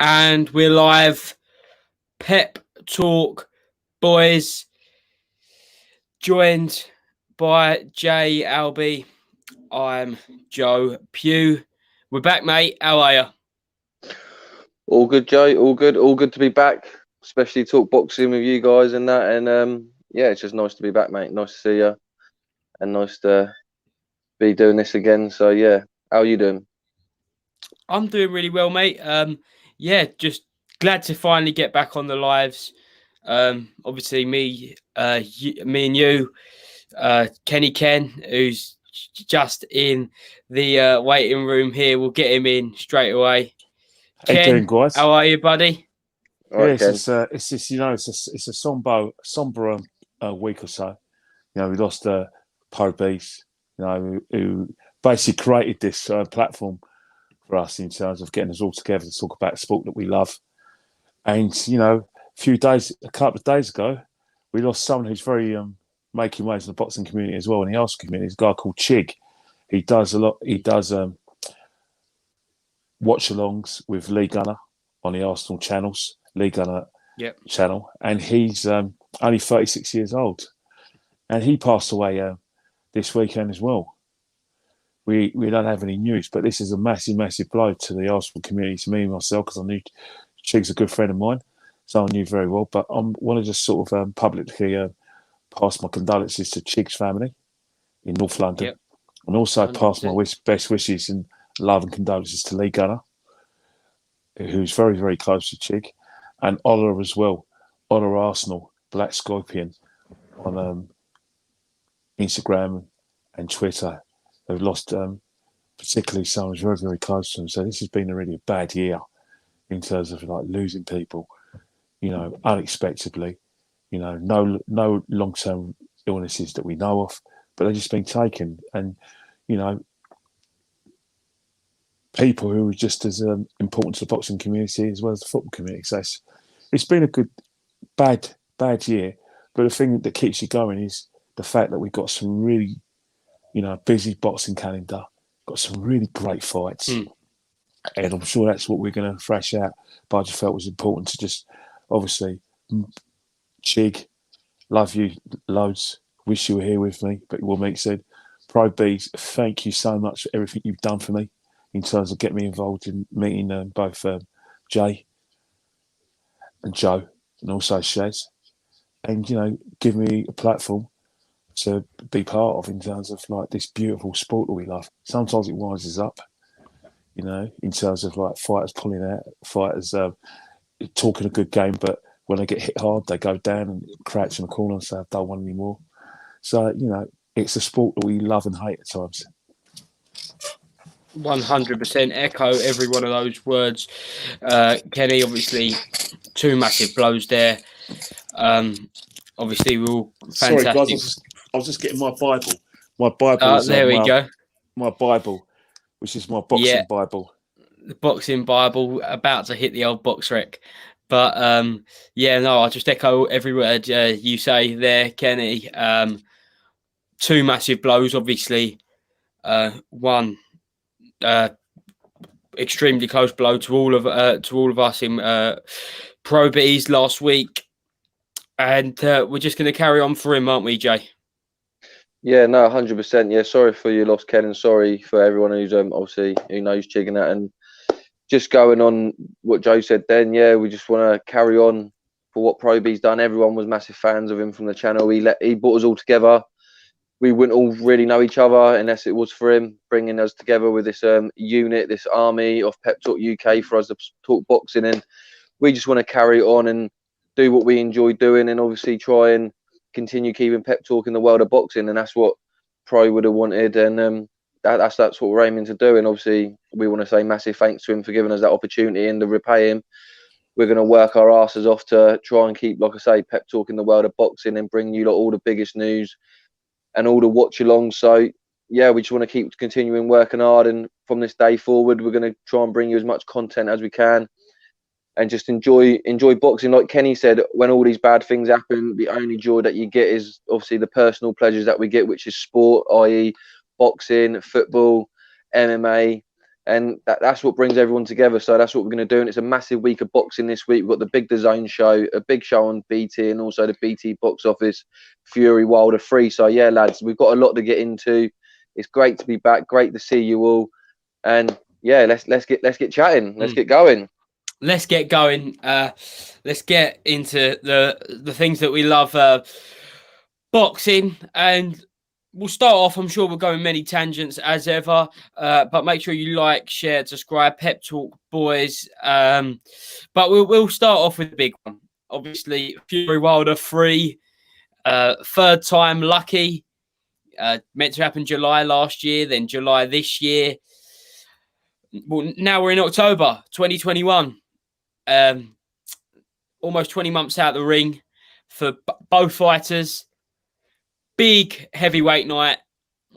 And we're live. Pep Talk boys, joined by Jay, Alby. I'm Joe Pugh. We're back, mate. How are you? All good, Joe. All good. All good to be back. Especially talk boxing with you guys and that. And yeah, it's just nice to be back, mate. Nice to see you, and nice to be doing this again. So yeah, how are you doing? I'm doing really well, mate. Yeah, just glad to finally get back on the lives. Obviously, me and you, Kenny Ken, who's just in the waiting room here. We'll get him in straight away. How you doing, Ken, guys? how are you, buddy? All right, Ken. It's just it's a somber week or so. You know, we lost Pro Beez, who basically created this platform for us in terms of getting us all together to talk about sport that we love. And a couple of days ago, we lost someone who's very making waves in the boxing community as well, in the Arsenal community. It's a guy called Chig. He does a lot. He does watch-alongs with Lee Gunner on the Arsenal channels, Lee Gunner channel, and he's only 36 years old, and he passed away this weekend as well. We don't have any news, but this is a massive blow to the Arsenal community, to me and myself, because I knew Chig's a good friend of mine, so I knew very well. But I want to just sort of publicly pass my condolences to Chig's family in North London, and also 100%. Pass my best wishes and love and condolences to Lee Gunner, who's very, very close to Chig, and Ola as well. Ola Arsenal, Black Scorpion, on Instagram and Twitter. They've lost particularly someone who's very, very close to them. So this has been a really bad year in terms of like losing people, unexpectedly. No long-term illnesses that we know of, but they've just been taken. And, people who are just as important to the boxing community as well as the football community. So it's been a good, bad year. But the thing that keeps you going is the fact that we've got some really, busy boxing calendar, got some really great fights. And I'm sure that's what we're going to thrash out. But I just felt it was important to just, obviously, Chig, love you loads. Wish you were here with me. But what Meek said, Pro Beez, thank you so much for everything you've done for me in terms of getting me involved in meeting both Jay and Joe and also Shez, and give me a platform to be part of in terms of like this beautiful sport that we love. Sometimes it rises up, in terms of like fighters pulling out, fighters talking a good game, but when they get hit hard, they go down and crouch in the corner and say, I don't want any more. So, it's a sport that we love and hate at times. 100% echo every one of those words. Kenny, obviously, two massive blows there. Obviously, we're all fantastic. Sorry, guys, I was just getting my Bible. My Bible is there we go. My Bible, which is my boxing Bible. The boxing Bible, about to hit the old box rec. But, I just echo every word you say there, Kenny. Two massive blows, obviously. One extremely close blow to all of us in Pro Beez last week, and we're just going to carry on for him, aren't we, Jay? Yeah, no, 100%. Yeah, sorry for your loss, Ken, and sorry for everyone who's obviously who knows Chig and that. And just going on what Joe said then, yeah, we just want to carry on for what Pro Beez done. Everyone was massive fans of him from the channel. He brought us all together. We wouldn't all really know each other unless it was for him bringing us together with this unit, this army of Pep Talk UK for us to talk boxing. And we just want to carry on and do what we enjoy doing, and obviously try and continue keeping Pep Talk in the world of boxing. And that's what Pro would have wanted, and that's what we're aiming to do. And obviously we want to say massive thanks to him for giving us that opportunity, and to repay him, we're going to work our asses off to try and keep, like I say, Pep Talk in the world of boxing and bring you all the biggest news and all the watch along. So yeah, we just want to keep continuing working hard, and from this day forward, we're going to try and bring you as much content as we can, and just enjoy boxing. Like Kenny said, when all these bad things happen, the only joy that you get is obviously the personal pleasures that we get, which is sport, i.e. boxing, football, MMA, And that's what brings everyone together. So that's what we're going to do. And it's a massive week of boxing this week. We've got the Big DAZN show, a big show on BT, and also the BT box office, Fury Wilder 3. So yeah, lads, we've got a lot to get into. It's great to be back. Great to see you all. And yeah, let's get chatting. Let's get going. Let's get going. Let's get into the things that we love, boxing, and we'll start off. I'm sure we'll go in many tangents as ever, but make sure you like, share, subscribe. Pep Talk, boys. But we'll start off with the big one. Obviously, Fury Wilder 3, third time lucky. Meant to happen July last year, then July this year. Well, now we're in October 2021. Almost 20 months out of the ring for both fighters. Big heavyweight night.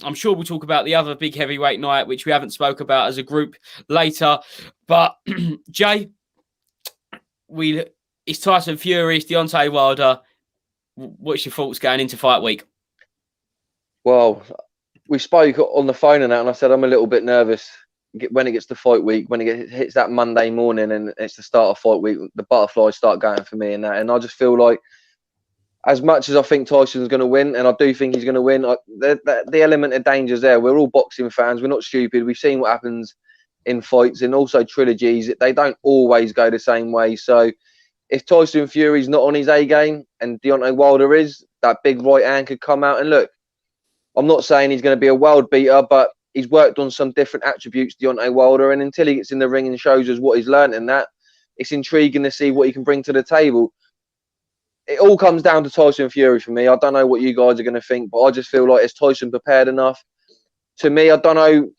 I'm sure we'll talk about the other big heavyweight night, which we haven't spoke about as a group later. But Jay, it's Tyson Fury, it's Deontay Wilder. What's your thoughts going into fight week? Well, we spoke on the phone and that, and I said I'm a little bit nervous when it gets to fight week, when it hits that Monday morning and it's the start of fight week. The butterflies start going for me and that, and I just feel like, as much as I think Tyson's going to win, and I do think he's going to win, the element of danger's there. We're all boxing fans. We're not stupid. We've seen what happens in fights and also trilogies. They don't always go the same way. So if Tyson Fury's not on his A game and Deontay Wilder is, that big right hand could come out. And look, I'm not saying he's going to be a world beater, but he's worked on some different attributes, Deontay Wilder. And until he gets in the ring and shows us what he's learned in that, it's intriguing to see what he can bring to the table. It all comes down to Tyson Fury for me. I don't know what you guys are going to think, but I just feel like, is Tyson prepared enough? To me, I don't know.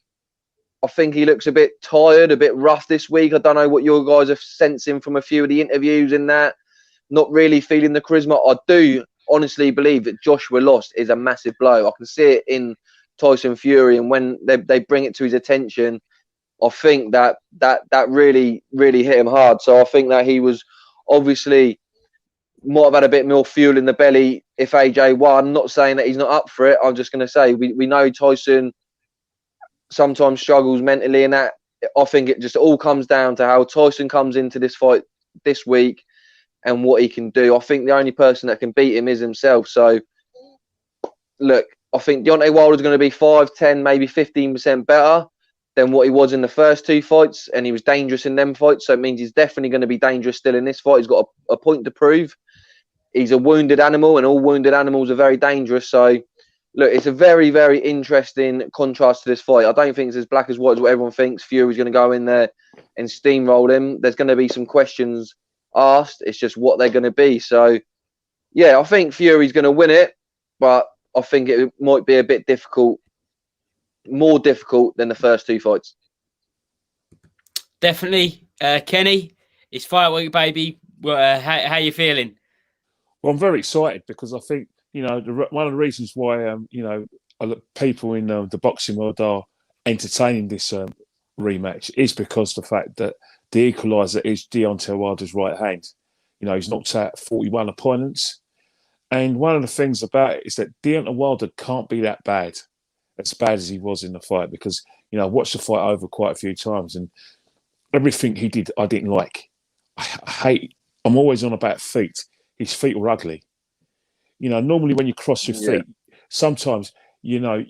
I think he looks a bit tired, a bit rough this week. I don't know what you guys are sensing from a few of the interviews in that. Not really feeling the charisma. I do honestly believe that Joshua lost is a massive blow. I can see it in Tyson Fury, and when they bring it to his attention, I think that really hit him hard. So I think that he was obviously might have had a bit more fuel in the belly if AJ won. Not saying that he's not up for it. I'm just going to say we know Tyson sometimes struggles mentally, and that I think it just all comes down to how Tyson comes into this fight this week and what he can do. I think the only person that can beat him is himself. So look, I think Deontay Wilder's going to be 5, 10, maybe 15% better than what he was in the first two fights, and he was dangerous in them fights. So it means he's definitely going to be dangerous still in this fight. He's got a point to prove. He's a wounded animal, and all wounded animals are very dangerous. So, look, it's a very, very interesting contrast to this fight. I don't think it's as black as white as what everyone thinks. Fury's going to go in there and steamroll him. There's going to be some questions asked. It's just what they're going to be. So, yeah, I think Fury's going to win it, but I think it might be a bit difficult, more difficult than the first two fights. Definitely. Kenny, it's fight week, baby. How you feeling? Well, I'm very excited because I think, one of the reasons why, people in the boxing world are entertaining this rematch is because the fact that the equaliser is Deontay Wilder's right hand. He's knocked out 41 opponents. And one of the things about it is that Deontay Wilder can't be that bad as he was in the fight, because, I watched the fight over quite a few times, and everything he did, I didn't like. I'm always on about feet. His feet were ugly. Normally when you cross your feet, sometimes, you don't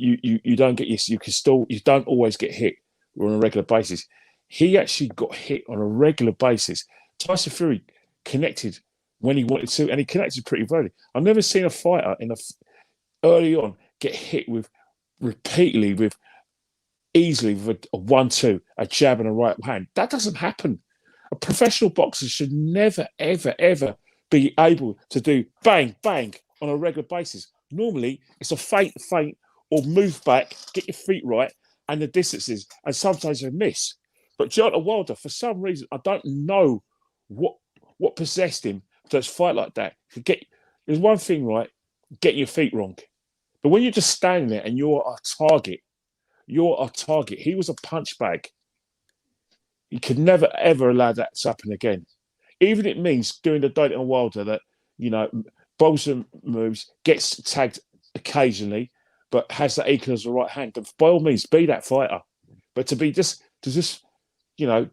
get you don't always get hit on a regular basis. He actually got hit on a regular basis. Tyson Fury connected when he wanted to, and he connected pretty early. I've never seen a fighter early on get hit repeatedly easily with a 1-2, a jab and a right hand. That doesn't happen. A professional boxer should never, ever, ever be able to do bang, bang on a regular basis. Normally, it's a feint, or move back, get your feet right, and the distances, and sometimes a miss. But Deontay Wilder, for some reason, I don't know what possessed him to fight like that. There's one thing, right, getting your feet wrong. But when you're just standing there and you're a target. He was a punch bag. He could never, ever allow that to happen again. Even it means doing the Deontay Wilder that, bowls and moves, gets tagged occasionally, but has that equal as the right hand. But by all means, be that fighter. But to to just,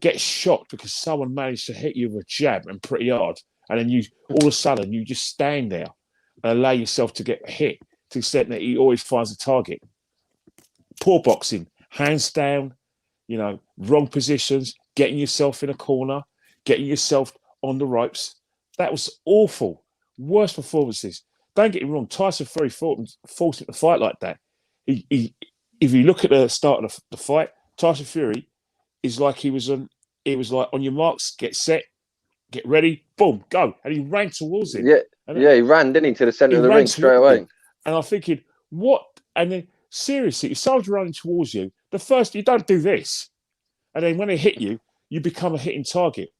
get shocked because someone managed to hit you with a jab and pretty hard, and then you all of a sudden you just stand there and allow yourself to get hit to the extent that he always finds a target. Poor boxing, hands down, wrong positions, getting yourself in a corner, getting yourself on the ropes. That was awful. Worst performances. Don't get me wrong, Tyson Fury forced him to fight like that. If you look at the start of the fight, Tyson Fury is like he was like, on your marks, get set, get ready, boom, go. And he ran towards him. Yeah, he ran, didn't he, to the centre of the ring straight away. And I'm thinking, what? And then, seriously, if someone's running towards you, you don't do this. And then when they hit you, you become a hitting target.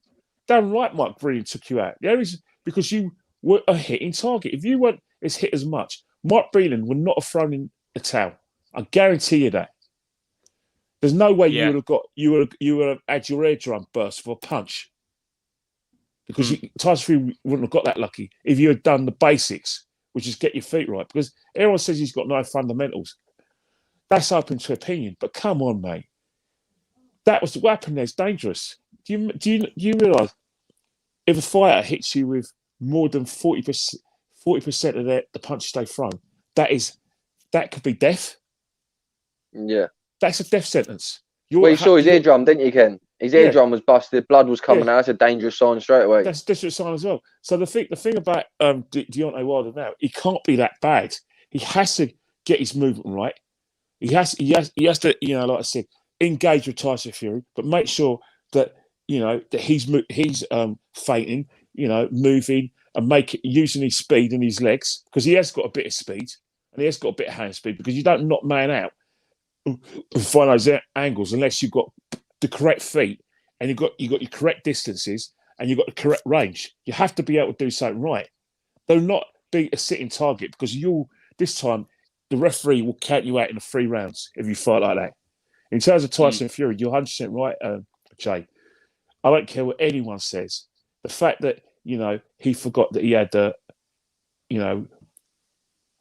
Damn right Mike Breeden took you out. The only reason, because you were a hitting target. If you weren't as hit as much, Mike Breeden would not have thrown in the towel. I guarantee you that. There's no way you would have had your eardrum burst for a punch. Because Tyson Fury wouldn't have got that lucky if you had done the basics, which is get your feet right. Because everyone says he's got no fundamentals. That's open to opinion. But come on, mate. That was what happened there. It's dangerous. Do you realise if a fighter hits you with more than 40% of the punches they throw, that could be death? Yeah. That's a death sentence. You saw his eardrum, didn't you, Ken? His eardrum was busted, blood was coming out. That's a dangerous sign straight away. That's a dangerous sign as well. So the thing about Deontay Wilder now, he can't be that bad. He has to get his movement right. He has to, like I said, engage with Tyson Fury, but make sure that that he's feinting, moving and using his speed and his legs, because he has got a bit of speed and he has got a bit of hand speed, because you don't knock man out and find those angles unless you've got the correct feet and you've got your correct distances and you've got the correct range. You have to be able to do something right. Do not be a sitting target, because this time the referee will count you out in the 3 rounds if you fight like that. In terms of Tyson Fury, you're 100% right, Jay. I don't care what anyone says. The fact that, he forgot that he had the,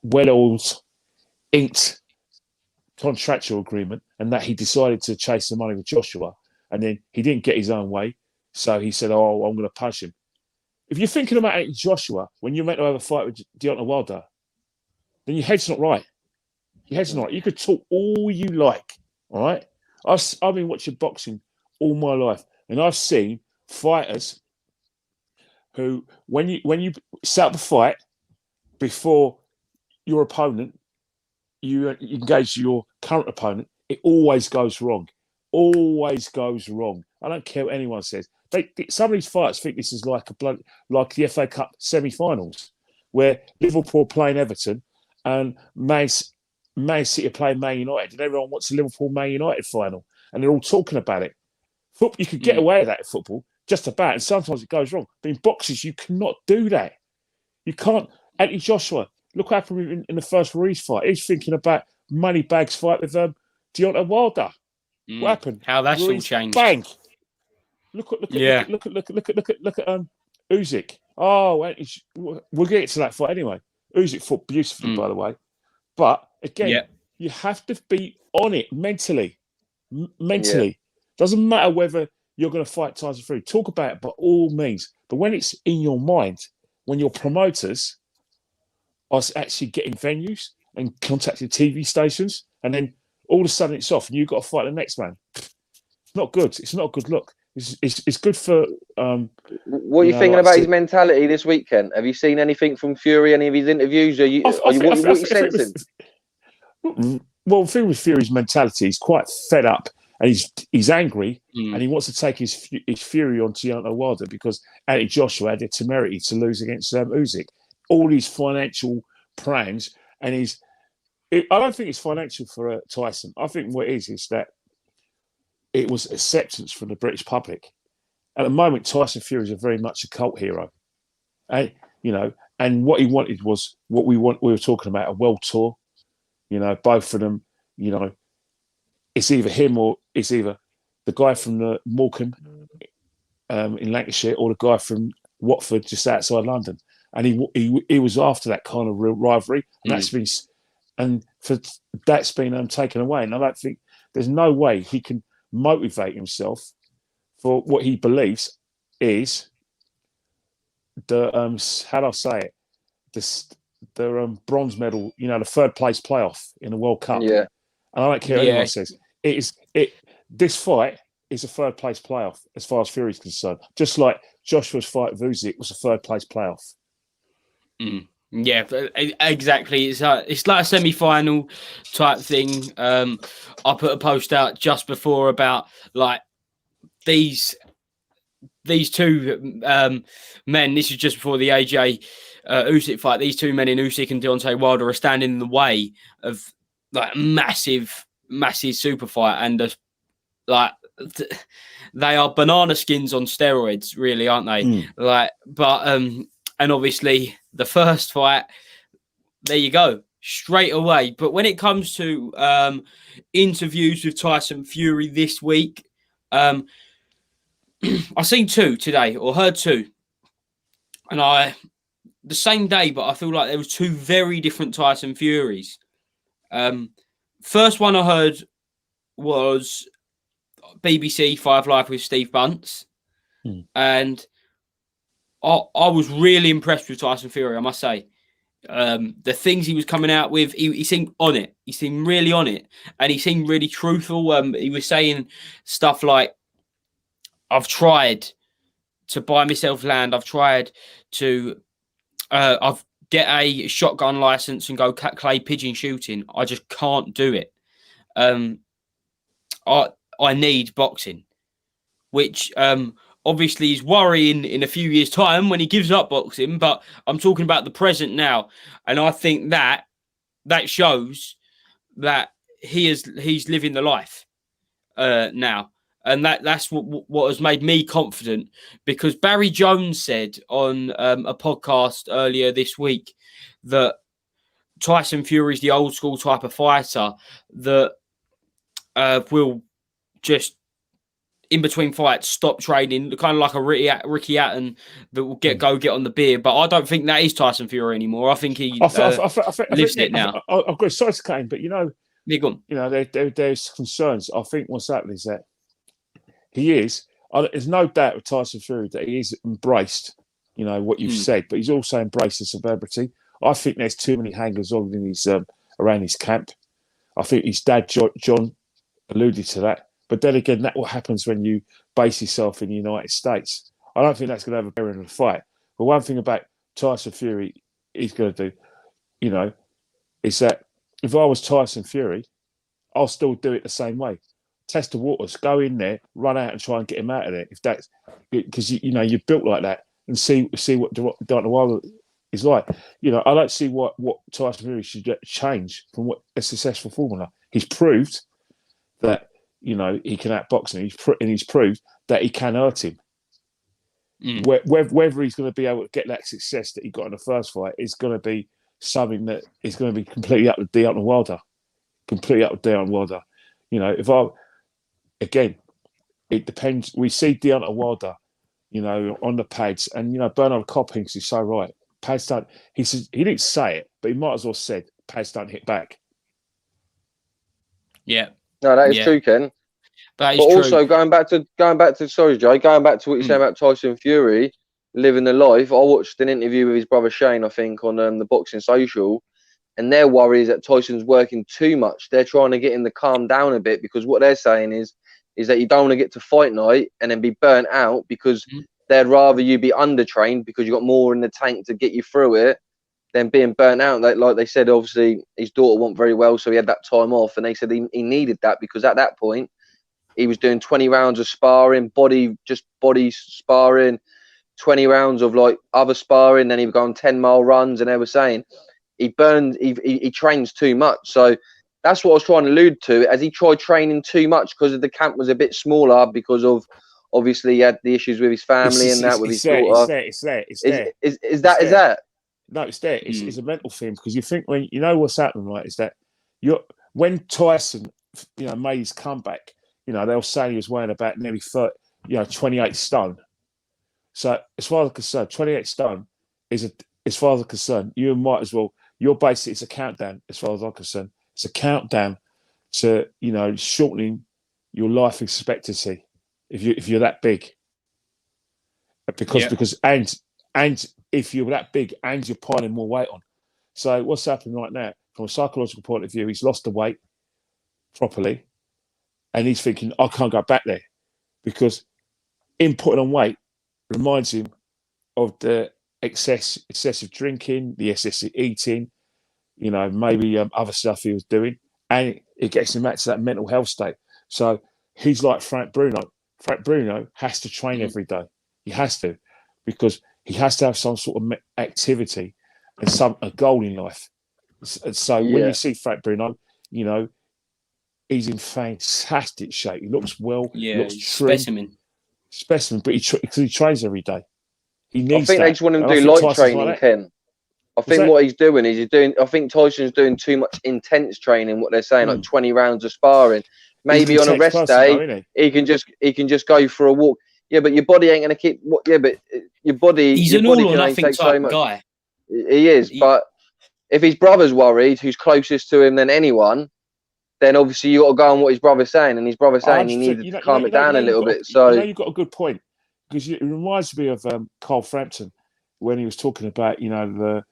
well-oiled, inked contractual agreement, and that he decided to chase the money with Joshua, and then he didn't get his own way, so he said, "Oh, I'm going to punch him." If you're thinking about Joshua when you're meant to have a fight with Deontay Wilder, then your head's not right. Your head's not right. You could talk all you like, all right? I've been watching boxing all my life, and I've seen fighters who, when you set up a fight before your opponent, you engage your current opponent, it always goes wrong. Always goes wrong. I don't care what anyone says. Some of these fights think this is like the FA Cup semi-finals, where Liverpool playing Everton and Man City are playing Man United, and everyone wants a Liverpool-Man United final, and they're all talking about it. Football, you could get away with that in football, just about, and sometimes it goes wrong. But in boxes, you cannot do that. You can't. Anthony Joshua, look what happened in the first Ruiz fight. He's thinking about Moneybags fight with Deontay Wilder. What happened? How that's Ruiz, all changed. Bang! Look at Usyk. Oh, we'll get to that fight anyway. Usyk fought beautifully, by the way. But again, you have to be on it mentally. Doesn't matter whether you're going to fight Tyson Fury. Talk about it by all means. But when it's in your mind, when your promoters are actually getting venues and contacting TV stations, and then all of a sudden it's off and you've got to fight the next man. It's not good. It's not a good look. It's good for... what are you thinking about his mentality this weekend? Have you seen anything from Fury, any of his interviews? What are you sensing? Well, the thing with Fury's mentality, he's quite fed up and he's angry and he wants to take his fury on Deontay Wilder, because Anthony Joshua had the temerity to lose against Usyk. All these financial plans, and I don't think it's financial for Tyson. I think what it is that it was acceptance from the British public. At the moment, Tyson Fury is very much a cult hero, and and what he wanted was what we were talking about, a world tour. Both of them. It's either him or it's either the guy from the Morecambe in Lancashire or the guy from Watford just outside London. And he was after that kind of real rivalry, and that's been taken away. And I don't think there's no way he can motivate himself for what he believes is the how do I say it? The bronze medal, the third place playoff in the World Cup. Yeah. And I don't care what anyone says. This fight is a third place playoff as far as Fury's concerned. Just like Joshua's fight with Usyk was a third place playoff. Yeah, exactly. It's like a semi-final type thing. I put a post out just before about like these two men. This is just before the AJ Usyk fight. These two men in Usyk and Deontay Wilder are standing in the way of like massive super fight, and they are banana skins on steroids, really, aren't they? And obviously the first fight, there you go, straight away. But when it comes to interviews with Tyson Fury this week, I seen two today, or heard two, and the same day, but I feel like there was two very different Tyson Furies. First one I heard was BBC Five Live with Steve Bunce, and I was really impressed with Tyson Fury, I must say. The things he was coming out with, he seemed on it. He seemed really on it, and he seemed really truthful. He was saying stuff like, I've tried to buy myself land. I've tried to I've get a shotgun license and go clay pigeon shooting. I just can't do it. I need boxing, which obviously is worrying in a few years' time when he gives up boxing. But I'm talking about the present now, and I think that shows that he's living the life now. And that's what has made me confident, because Barry Jones said on a podcast earlier this week that Tyson Fury is the old school type of fighter that will just, in between fights, stop training, kind of like a Ricky Hatton that will get on the beer. But I don't think that is Tyson Fury anymore. I think he lives it now. I've got a side to Kane, but there's concerns. I think what's happening is that there's no doubt with Tyson Fury that he is embraced, what you've said, but he's also embraced the celebrity. I think there's too many hangers on in around his camp. I think his dad, John, alluded to that. But then again, that's what happens when you base yourself in the United States. I don't think that's going to have a bearing on the fight. But one thing about Tyson Fury he's going to do, is that if I was Tyson Fury, I'll still do it the same way. Test the waters, go in there, run out and try and get him out of there. If that's because you're built like that, and see what Deontay Wilder is like. I don't see what Tyson Fury should change from what a successful formula. He's proved that he can outbox him. He's proved that he can hurt him. Whether he's going to be able to get that success that he got in the first fight is going to be something that is going to be completely up to Deontay Wilder. Again, it depends. We see Deontay Wilder, on the pads, and Bernard Coppings is so right. Pads don't. He says he didn't say it, but he might as well said pads don't hit back. Yeah. No, that is true, Ken. That is but true. Also going back to sorry, Joe, going back to what you're saying about Tyson Fury living the life. I watched an interview with his brother Shane, I think, on the Boxing Social, and their worry is that Tyson's working too much. They're trying to get him to calm down a bit, because what they're saying is that you don't want to get to fight night and then be burnt out, because they'd rather you be undertrained because you got more in the tank to get you through it than being burnt out. Like they said, obviously his daughter wasn't very well, so he had that time off, and they said he needed that, because at that point he was doing 20 rounds of sparring, body sparring, 20 rounds of like other sparring, then he would go on 10-mile runs, and they were saying he trains too much. So that's what I was trying to allude to. As he tried training too much because the camp was a bit smaller, because of obviously he had the issues with his family with his daughter. It's there. Is that? No, it's there. It's a mental thing, because you think when what's happening, right? Is that when Tyson, made his comeback, they'll say he was weighing about nearly 30, 28 stone. So as far as I'm concerned, 28 stone as far as I'm concerned, you might as well. You're basically, it's a countdown. As far as I'm concerned, it's a countdown to shortening your life expectancy if you're that big. Because and if you're that big and you're piling more weight on. So what's happening right now, from a psychological point of view, he's lost the weight properly, and he's thinking, I can't go back there, because him putting on weight reminds him of the excessive drinking, the excessive eating, maybe other stuff he was doing, and it gets him back to that mental health state. So he's like Frank Bruno. Frank Bruno has to train every day. He has to, because he has to have some sort of activity and a goal in life. So when you see Frank Bruno, he's in fantastic shape. He looks well. Yeah, looks trim. Specimen, but he trains every day. He needs. I think they just want him to do light training, Ken. I think what he's doing is I think Tyson's doing too much intense training. What they're saying, like 20 rounds of sparring. Maybe on a rest day, he can just go for a walk. Yeah, but your body ain't going to keep. Yeah, but your body. He's your an body all or nothing type so much. guy. He is, but if his brother's worried, who's closest to him than anyone, then obviously you got to go on what his brother's saying, and his brother's saying he needed to calm it down a little bit. So you've got a good point, because it reminds me of Carl Frampton when he was talking about the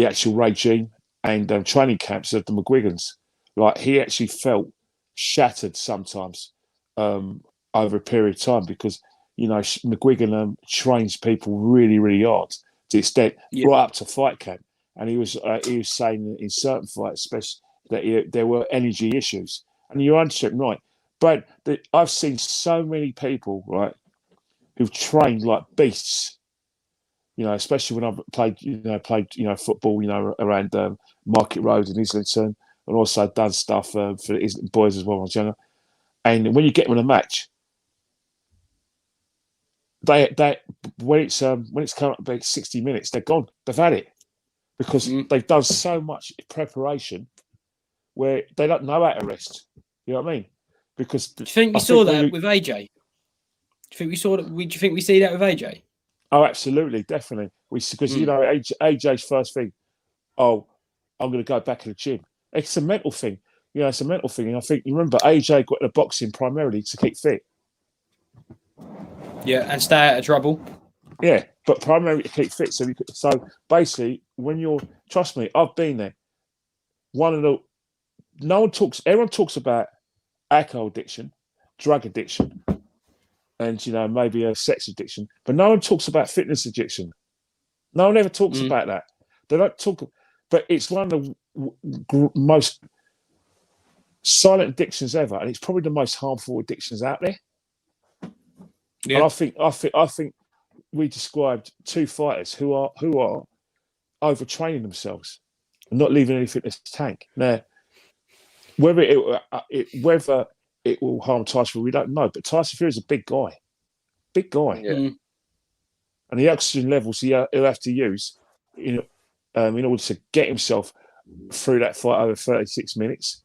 actual regime and training camps of the McGuigans. Like, he actually felt shattered sometimes over a period of time, because McGuigan trains people really, really hard to the extent right up to fight camp, and he was saying in certain fights, especially, that there were energy issues, and you're 100% right. But I've seen so many people, right, who've trained like beasts. Especially when I've played football, around Market Road in Islington, and also done stuff for the Islington boys as well when I was younger. And when you get them in a match, they when it's come up about 60 minutes, they're gone. They've had it, because they've done so much preparation where they don't know how to rest. You know what I mean? Because do you think we saw that with AJ? Do you think we saw that? Do you think we see that with AJ? Oh, absolutely, definitely. Because AJ's first thing, I'm going to go back to the gym. It's a mental thing. It's a mental thing. And I think, you remember, AJ got into boxing primarily to keep fit. Yeah, and stay out of trouble. Yeah, but primarily to keep fit. So basically, trust me, I've been there. Everyone talks about alcohol addiction, drug addiction, and maybe a sex addiction, but no one talks about fitness addiction. No one ever talks about that. They don't talk, but it's one of the most silent addictions ever, and it's probably the most harmful addictions out there. Yeah. And I think we described two fighters who are overtraining themselves and not leaving anything in the tank. Now, whether it will harm Tyson, we don't know. But Tyson Fury is a big guy. Yeah. And the oxygen levels he'll have to use in order to get himself through that fight over 36 minutes.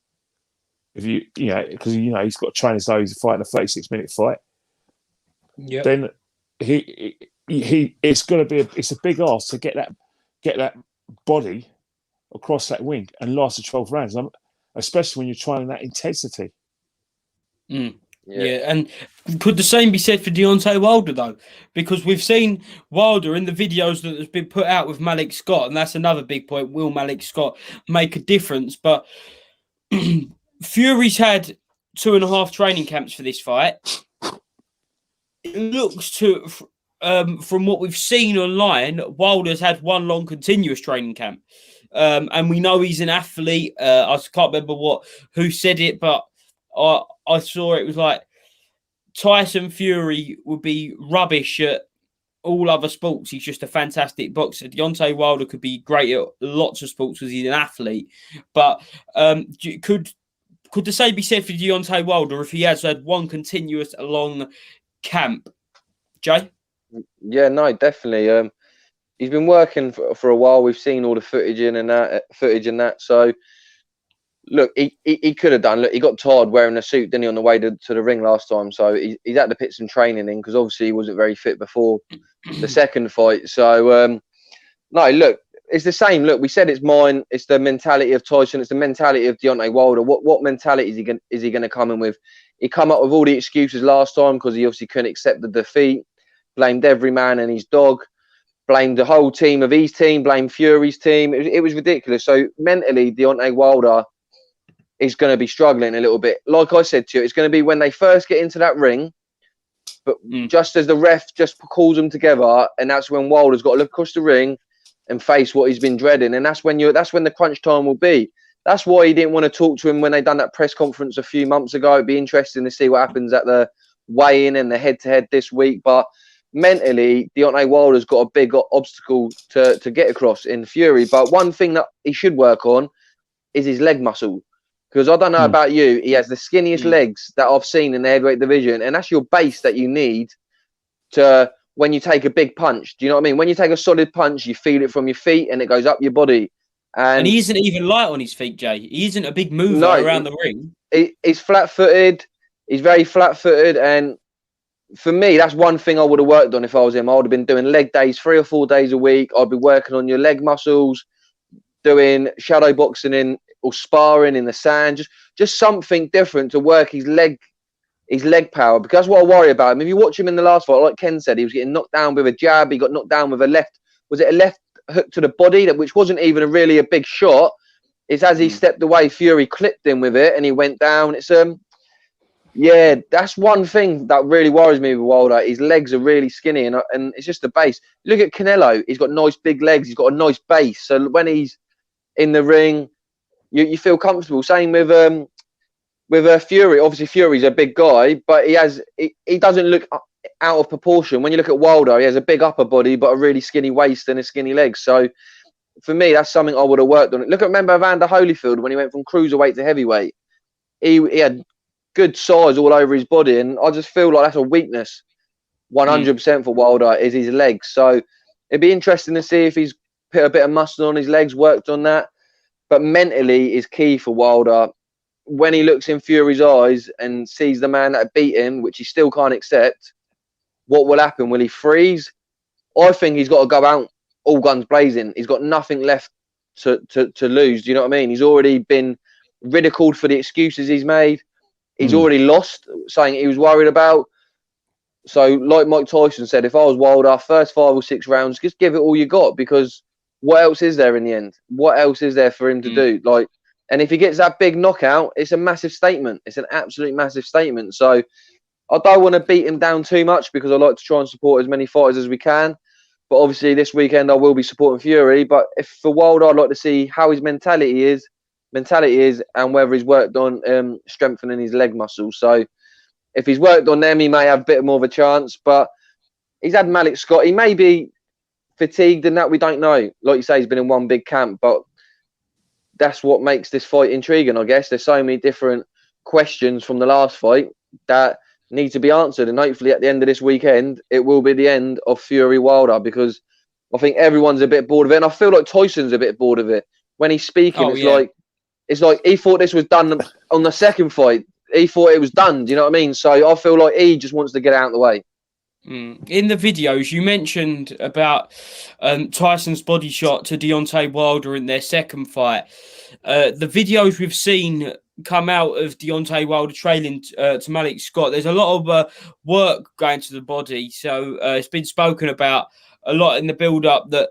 Because he's got to train as though he's fighting a 36-minute fight. Yeah. Then it's a big ask to get that body across that wing and last the 12 rounds, especially when you're trying that intensity. Yeah, and could the same be said for Deontay Wilder, though? Because we've seen Wilder in the videos that has been put out with Malik Scott, and that's another big point. Will Malik Scott make a difference? But Fury's had 2.5 training camps for this fight. It looks to, from what we've seen online, Wilder's had one long continuous training camp. And we know he's an athlete. I can't remember who said it, but I saw it was like Tyson Fury would be rubbish at all other sports. He's just a fantastic boxer. Deontay Wilder could be great at lots of sports because he's an athlete. But could the same be said for Deontay Wilder if he has had one continuous long camp? Jay? Yeah, no, definitely. He's been working for a while. We've seen all the footage and that. So, look, he could have done. Look, he got tired wearing a suit, didn't he, on the way to the ring last time? So he's had to put some training in because obviously he wasn't very fit before the second fight. So, no, look, it's the same. Look, we said it's mine. It's the mentality of Tyson. It's the mentality of Deontay Wilder. What mentality is he going to come in with? He come up with all the excuses last time because he obviously couldn't accept the defeat. Blamed every man and his dog. Blamed the whole team of his team. Blamed Fury's team. It was ridiculous. So mentally, Deontay Wilder is going to be struggling a little bit. Like I said to you, it's going to be when they first get into that ring. But just as the ref just calls them together, and that's when Wilder's got to look across the ring and face what he's been dreading, and that's when the crunch time will be. That's why he didn't want to talk to him when they done that press conference a few months ago. It'd be interesting to see what happens at the weigh-in and the head-to-head this week. But mentally, Deontay Wilder's got a big obstacle to get across in Fury. But one thing that he should work on is his leg muscle. Because I don't know about you, he has the skinniest legs that I've seen in the heavyweight division, and that's your base that you need to when you take a big punch. Do you know what I mean? When you take a solid punch, you feel it from your feet and it goes up your body. And he isn't even light on his feet, Jay. He isn't a big mover around the ring. He's flat-footed. He's very flat-footed, and for me, that's one thing I would have worked on if I was him. I would have been doing leg days 3 or 4 days a week. I'd be working on your leg muscles, doing shadow boxing in or sparring in the sand, just something different to work his leg power, because that's what I worry about him. If you watch him in the last fight, like Ken said, he was getting knocked down with a jab. He got knocked down with a left. Was it a left hook to the body, which wasn't even really a big shot? It's as he stepped away, Fury clipped him with it, and he went down. It's yeah, that's one thing that really worries me with Wilder. His legs are really skinny, and it's just the base. Look at Canelo; he's got nice big legs. He's got a nice base. So when he's in the ring, you feel comfortable. Same with Fury. Obviously, Fury's a big guy, but he doesn't look out of proportion. When you look at Wilder, he has a big upper body, but a really skinny waist and a skinny legs. So for me, that's something I would have worked on. Remember Evander Holyfield when he went from cruiserweight to heavyweight? He had good size all over his body, and I just feel like that's a weakness 100% for Wilder is his legs. So it'd be interesting to see if he's put a bit of muscle on his legs, worked on that. But mentally is key for Wilder. When he looks in Fury's eyes and sees the man that beat him, which he still can't accept, what will happen? Will he freeze? I think he's got to go out all guns blazing. He's got nothing left to lose. Do you know what I mean? He's already been ridiculed for the excuses he's made. He's already lost, saying he was worried about. So, like Mike Tyson said, if I was Wilder, first 5 or 6 rounds, just give it all you got, because what else is there in the end? What else is there for him to do? And if he gets that big knockout, it's a massive statement. It's an absolute massive statement. So I don't want to beat him down too much, because I like to try and support as many fighters as we can. But obviously this weekend I will be supporting Fury. But if for Wilder, I'd like to see how his mentality is, and whether he's worked on strengthening his leg muscles. So if he's worked on them, he may have a bit more of a chance. But he's had Malik Scott. He may be fatigued and that, we don't know. Like you say, he's been in one big camp, but that's what makes this fight intriguing, I guess. There's so many different questions from the last fight that need to be answered, and hopefully at the end of this weekend it will be the end of Fury Wilder, because I think everyone's a bit bored of it, and I feel like Tyson's a bit bored of it. When he's speaking, it's like he thought this was done on the second fight. He thought it was done. Do you know what I mean? So I feel like he just wants to get out of the way. In the videos, you mentioned about Tyson's body shot to Deontay Wilder in their second fight. The videos we've seen come out of Deontay Wilder trailing to Malik Scott, there's a lot of work going to the body. So it's been spoken about a lot in the build-up that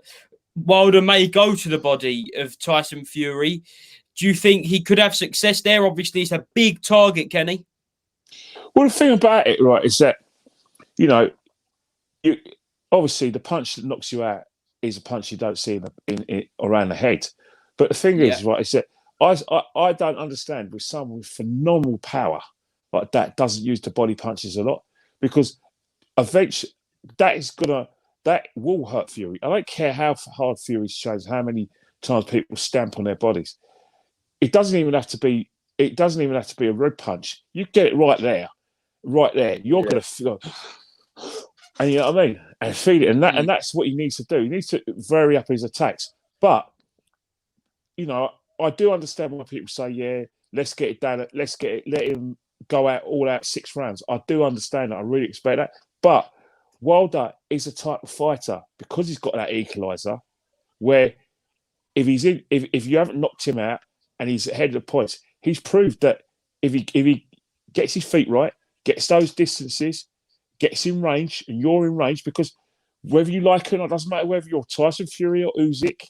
Wilder may go to the body of Tyson Fury. Do you think he could have success there? Obviously, it's a big target, Kenny. Well, the thing about it, right, is that, obviously the punch that knocks you out is a punch you don't see in around the head. But the thing is, right, is that I don't understand with someone with phenomenal power like that doesn't use the body punches a lot, because eventually that will hurt Fury. I don't care how hard Fury shows, how many times people stamp on their bodies. It doesn't even have to be a red punch. You get it right there. You're gonna feel, and you know what I mean, and feel it, and that's what he needs to do. He needs to vary up his attacks. But I do understand why people say, let's get it down. Let him go out all out 6 rounds. I do understand that. I really expect that. But Wilder is a type of fighter, because he's got that equaliser, where if you haven't knocked him out and he's ahead of the points, he's proved that if he gets his feet right, gets those distances, gets in range, and you're in range, because whether you like it or not, doesn't matter whether you're Tyson Fury or Usyk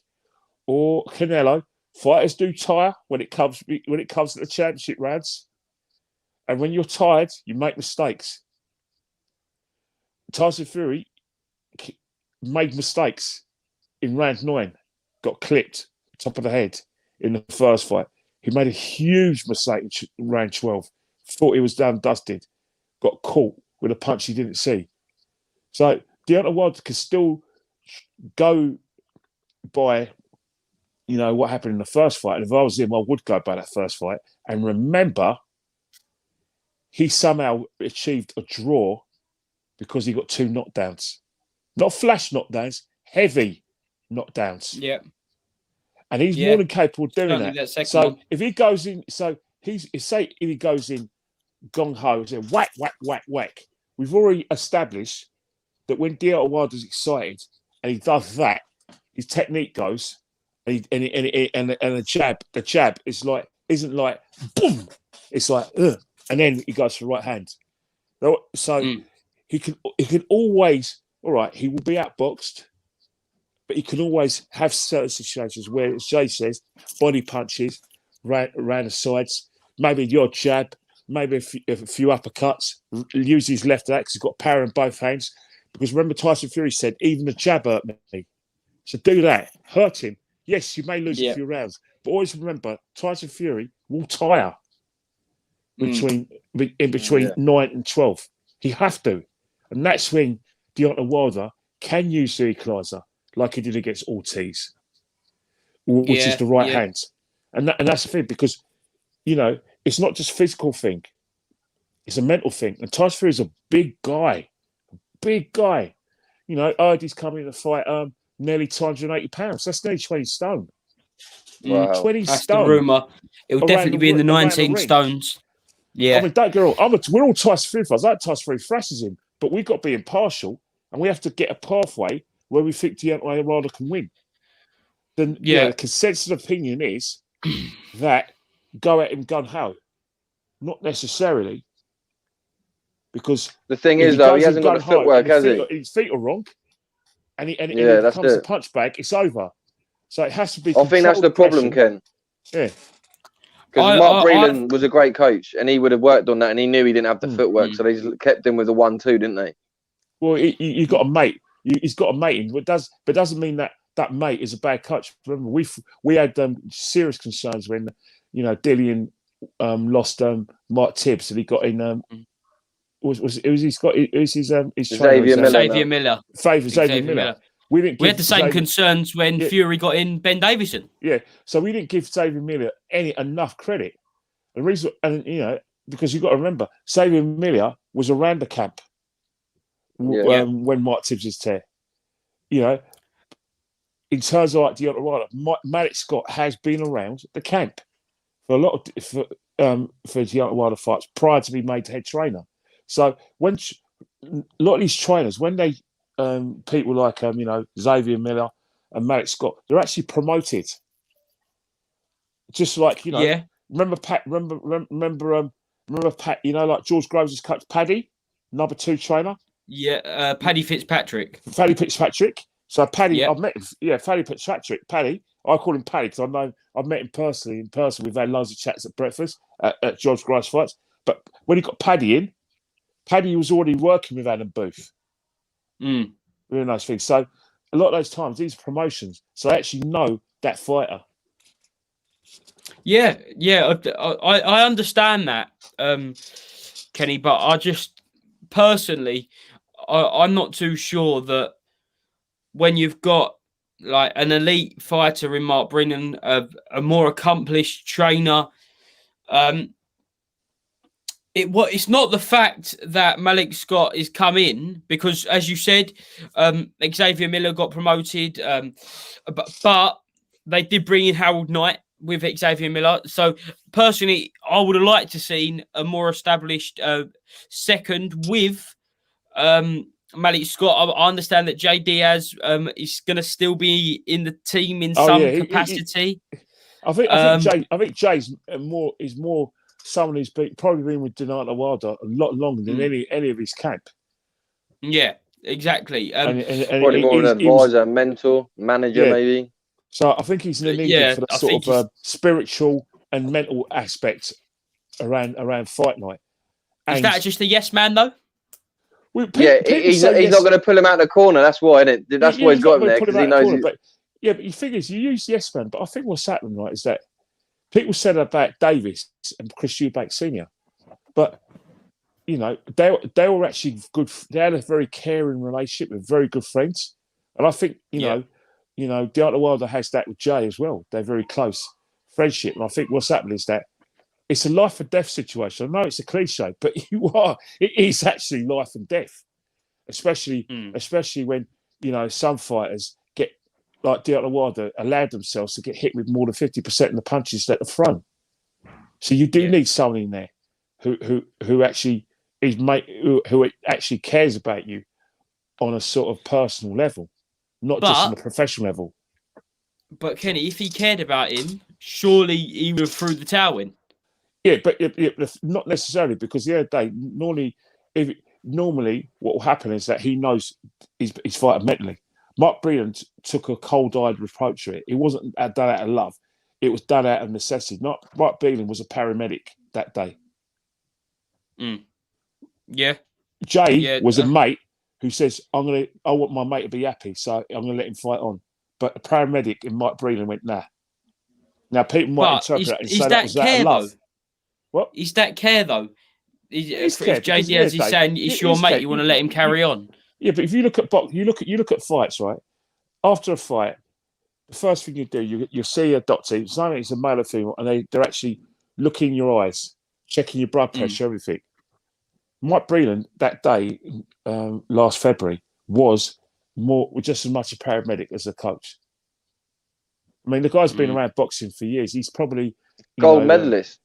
or Canelo, fighters do tire when it comes to the championship rounds. And when you're tired, you make mistakes. Tyson Fury made mistakes in round 9, got clipped top of the head in the first fight. He made a huge mistake in round 12. Thought he was done dusted. Got caught with a punch he didn't see. So Deontay Wilder can still go by, what happened in the first fight. And if I was him, I would go by that first fight. And remember, he somehow achieved a draw because he got 2 knockdowns. Not flash knockdowns, heavy knockdowns. Yeah. And he's more than capable of doing that. So one. If he goes in, if he goes in gung ho, whack, whack, whack, whack. We've already established that when Deontay Wilder's excited and he does that, his technique goes, and the jab isn't like boom. It's like ugh, and then he goes for right hand. So he can always, all right, he will be outboxed, but he can always have certain situations where, as Jay says, body punches around the sides, maybe your jab, maybe a few uppercuts, use his left hand because he's got power in both hands. Because remember, Tyson Fury said, even the jab hurt me. So do that. Hurt him. Yes, you may lose a few rounds, but always remember, Tyson Fury will tire between 9 and 12. He have to. And that's when Deontay Wilder can use the equaliser like he did against Ortiz, which is the right hand. And that's the thing, because, it's not just a physical thing. It's a mental thing. And Tyson Fury is a big guy. Big guy. I heard he's coming in to fight nearly 280 pounds. That's nearly 20 stone. Wow. 20 That's stone. the rumour. It will definitely be in the 19 stones. Yeah. I mean, don't get wrong. We're all Tyson Fury fans. I like Tyson Fury thrashes him, but we've got to be impartial, and we have to get a pathway where we think Deontay Wilder can win. Then, the consensus opinion is that go at him gun ho. Not necessarily. Because the thing is, though, he hasn't got the footwork, has he? His feet are wrong, and he becomes a punch bag. It's over. So it has to be. I think that's the problem, Ken. Yeah. Because Mark Breland was a great coach, and he would have worked on that, and he knew he didn't have the footwork, so they kept him with a 1-2, didn't they? Well, you got a mate. He's got a mate, but doesn't mean that mate is a bad coach. Remember, we had serious concerns when Dillian lost Mark Tibbs, and he got in. Xavier Miller. Xavier Miller. We had the same concerns when Fury got in Ben Davison. Yeah, so we didn't give Xavier Miller enough credit. The reason, because you've got to remember, Xavier Miller was around the camp when Mark Tibbs was there. In terms of like Deontay Wilder, Malik Scott has been around the camp for a lot of for Deontay Wilder fights prior to being made head trainer. So when a lot of these trainers, when they people like Xavier Miller and Malik Scott, they're actually promoted. Just like remember Pat, remember Pat, like George Groves' coach Paddy, number 2 trainer. Yeah, Paddy Fitzpatrick. Paddy Fitzpatrick. So Paddy, I've met him. Paddy Fitzpatrick. Paddy, I call him Paddy because I've met him personally. In person, we've had loads of chats at breakfast at George Groves fights. But when he got Paddy in, Paddy was already working with Adam Booth. Really nice thing. So a lot of those times, these promotions, so I actually know that fighter. Yeah, I understand that, Kenny, but I just personally, I'm not too sure that when you've got like an elite fighter in Mark Brennan, a more accomplished trainer, it's not the fact that Malik Scott is come in, because, as you said, Xavier Miller got promoted, but they did bring in Harold Knight with Xavier Miller. So, personally, I would have liked to seen a more established second with Malik Scott. I understand that Jay Diaz is going to still be in the team in Oh, some yeah, capacity. I think Jay's more someone who's probably been with Donata Wilder a lot longer than any of his camp. Yeah, exactly. Probably more an advisor, mentor, manager, maybe. So I think he's needed for that sort of spiritual and mental aspect around fight night. Is that just a yes man though? Well, he's not going to pull him out of the corner. That's why, isn't it? That's why he's got him there, because he knows. But he figures you use yes man. But I think what's happening, right, is that people said about Davis and Chris Eubank Senior, but you know they were actually good. They had a very caring relationship with very good friends, and I think you know Deontay Wilder has that with Jay as well. They're very close friendship, and I think what's happening is that it's a life or death situation. I know it's a cliche, but it is actually life and death, especially when some fighters get, like Deontay Wilder, allowed themselves to get hit with more than 50% of the punches that are thrown. So you do need someone in there who actually who actually cares about you on a sort of personal level, not just on a professional level. But Kenny, if he cared about him, surely he would have threw the towel in. Yeah, but not necessarily, because the other day, normally what will happen is that he knows he's fighting mentally. Mark Breland took a cold-eyed approach to it. It wasn't done out of love. It was done out of necessity. Mark Breland was a paramedic that day. Yeah. Jay was a mate who says, I want my mate to be happy, so I'm going to let him fight on. But a paramedic in Mike Breland went, nah. Now, people might interpret that and say that was out of love. What? Is that care, though? If Jay Diaz is saying it's your mate, you want to let him carry on. Yeah, but if you look at you look at fights, right? After a fight, the first thing you do, you see a doctor. It's not it's a male or female, and they're actually looking in your eyes, checking your blood pressure, everything. Mike Breland that day, last February, was just as much a paramedic as a coach. I mean, the guy's been around boxing for years. He's probably gold medalist.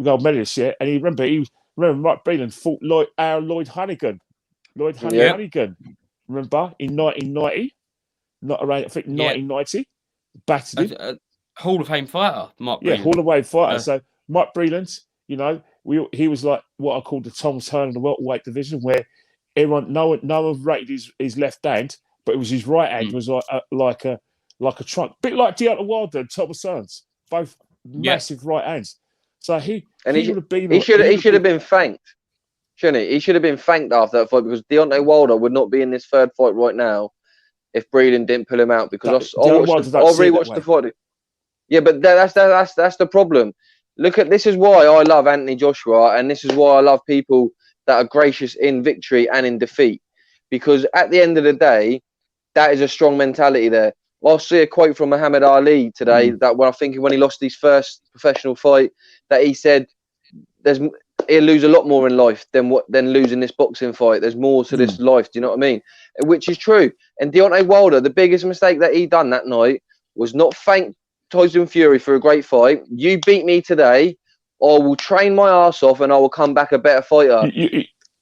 Gold medalist, yeah. And remember Mike Breland fought Lloyd Hannigan. Hannigan. Remember? In 1990? Not around, I think 1990. Battered him. Hall of Fame fighter, Mike Breland. Yeah, Hall of Fame fighter. So Mike Breland, he was like what I call the Thomas Hearn of the welterweight division, where no one rated his left hand, but it was his right hand was like a trunk. Bit like Deontay Wilder and Thomas Hearn. Both massive right hands. So he should have been thanked, shouldn't he? He should have been thanked after that fight, because Deontay Wilder would not be in this third fight right now if Breland didn't pull him out. Because I rewatched the fight. Yeah, but that's the problem. This is why I love Anthony Joshua, and this is why I love people that are gracious in victory and in defeat, because at the end of the day, that is a strong mentality there. I'll see a quote from Muhammad Ali today that when he lost his first professional fight, that he said he'll lose a lot more in life than losing this boxing fight. There's more to this life. Do you know what I mean? Which is true. And Deontay Wilder, the biggest mistake that he done that night was not thank Tyson Fury for a great fight. You beat me today, I will train my ass off and I will come back a better fighter.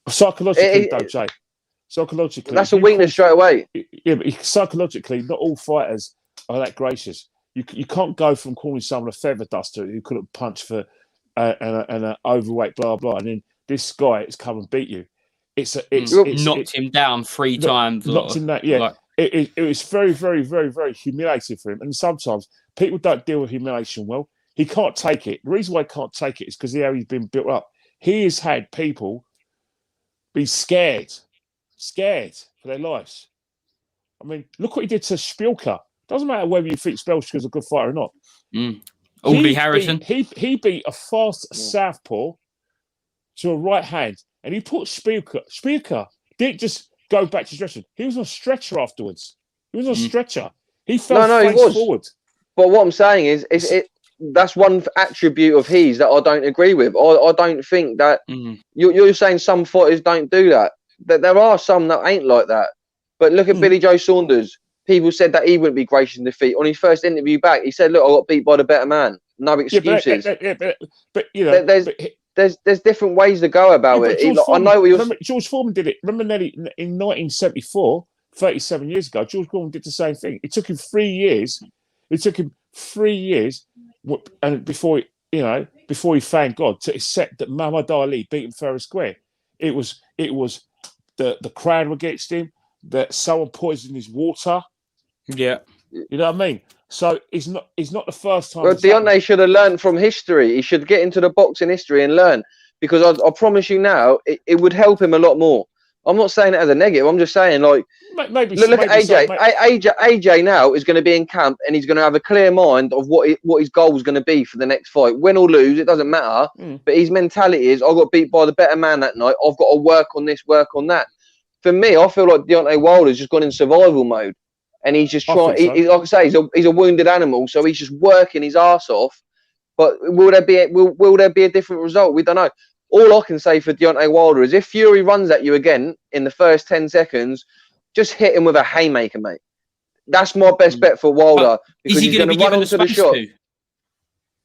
Psychologically, though, Jay. Psychologically, that's a weakness straight away. Yeah, but psychologically, not all fighters are that gracious. You can't go from calling someone a feather duster who couldn't punch for an overweight blah blah, and then this guy has come and beat you. It's knocked him down 3 times. Knocked him down. Yeah, it was very, very, very, very humiliating for him. And sometimes people don't deal with humiliation well. He can't take it. The reason why he can't take it is because of how he's been built up. He has had people be scared for their lives. I mean, look what he did to Spielka. Doesn't matter whether you think Spielka's a good fighter or not. Alby Harrison. He beat a fast southpaw to a right hand, and he put Spielka. Spielka didn't just go back to stretcher. He was on a stretcher afterwards. He was on a stretcher. He fell face forward. But what I'm saying is that's one attribute of his that I don't agree with. I don't think that you're saying some fighters don't do that. That there are some that ain't like that. But look at Billy Joe Saunders. People said that he wouldn't be gracious in defeat. On his first interview back, he said, "Look, I got beat by the better man. No excuses." But you know, there's different ways to go about it. I know what remember George Foreman did it. Remember Nelly in 1974, 37 years ago. George Foreman did the same thing. It took him 3 years. And before he thanked God to accept that Muhammad Ali beat him fair and square. It was the crowd were against him. That someone poisoned his water. Yeah, you know what I mean. So it's not the first time. Well, Deontay should have learned from history. He should get into the boxing history and learn, because I promise you now, it would help him a lot more. I'm not saying it as a negative. I'm just saying, like, maybe look at AJ. AJ now is going to be in camp and he's going to have a clear mind of what his goal is going to be for the next fight. Win or lose, it doesn't matter. But his mentality is, I got beat by the better man that night. I've got to work on this, work on that. For me, I feel like Deontay Wilder's just gone in survival mode. And he's just trying. Like I say, he's a wounded animal, so he's just working his ass off. But will there be a different result? We don't know. All I can say for Deontay Wilder is, if Fury runs at you again in the first 10 seconds, just hit him with a haymaker, mate. That's my best bet for Wilder, because he's going to run onto the shot.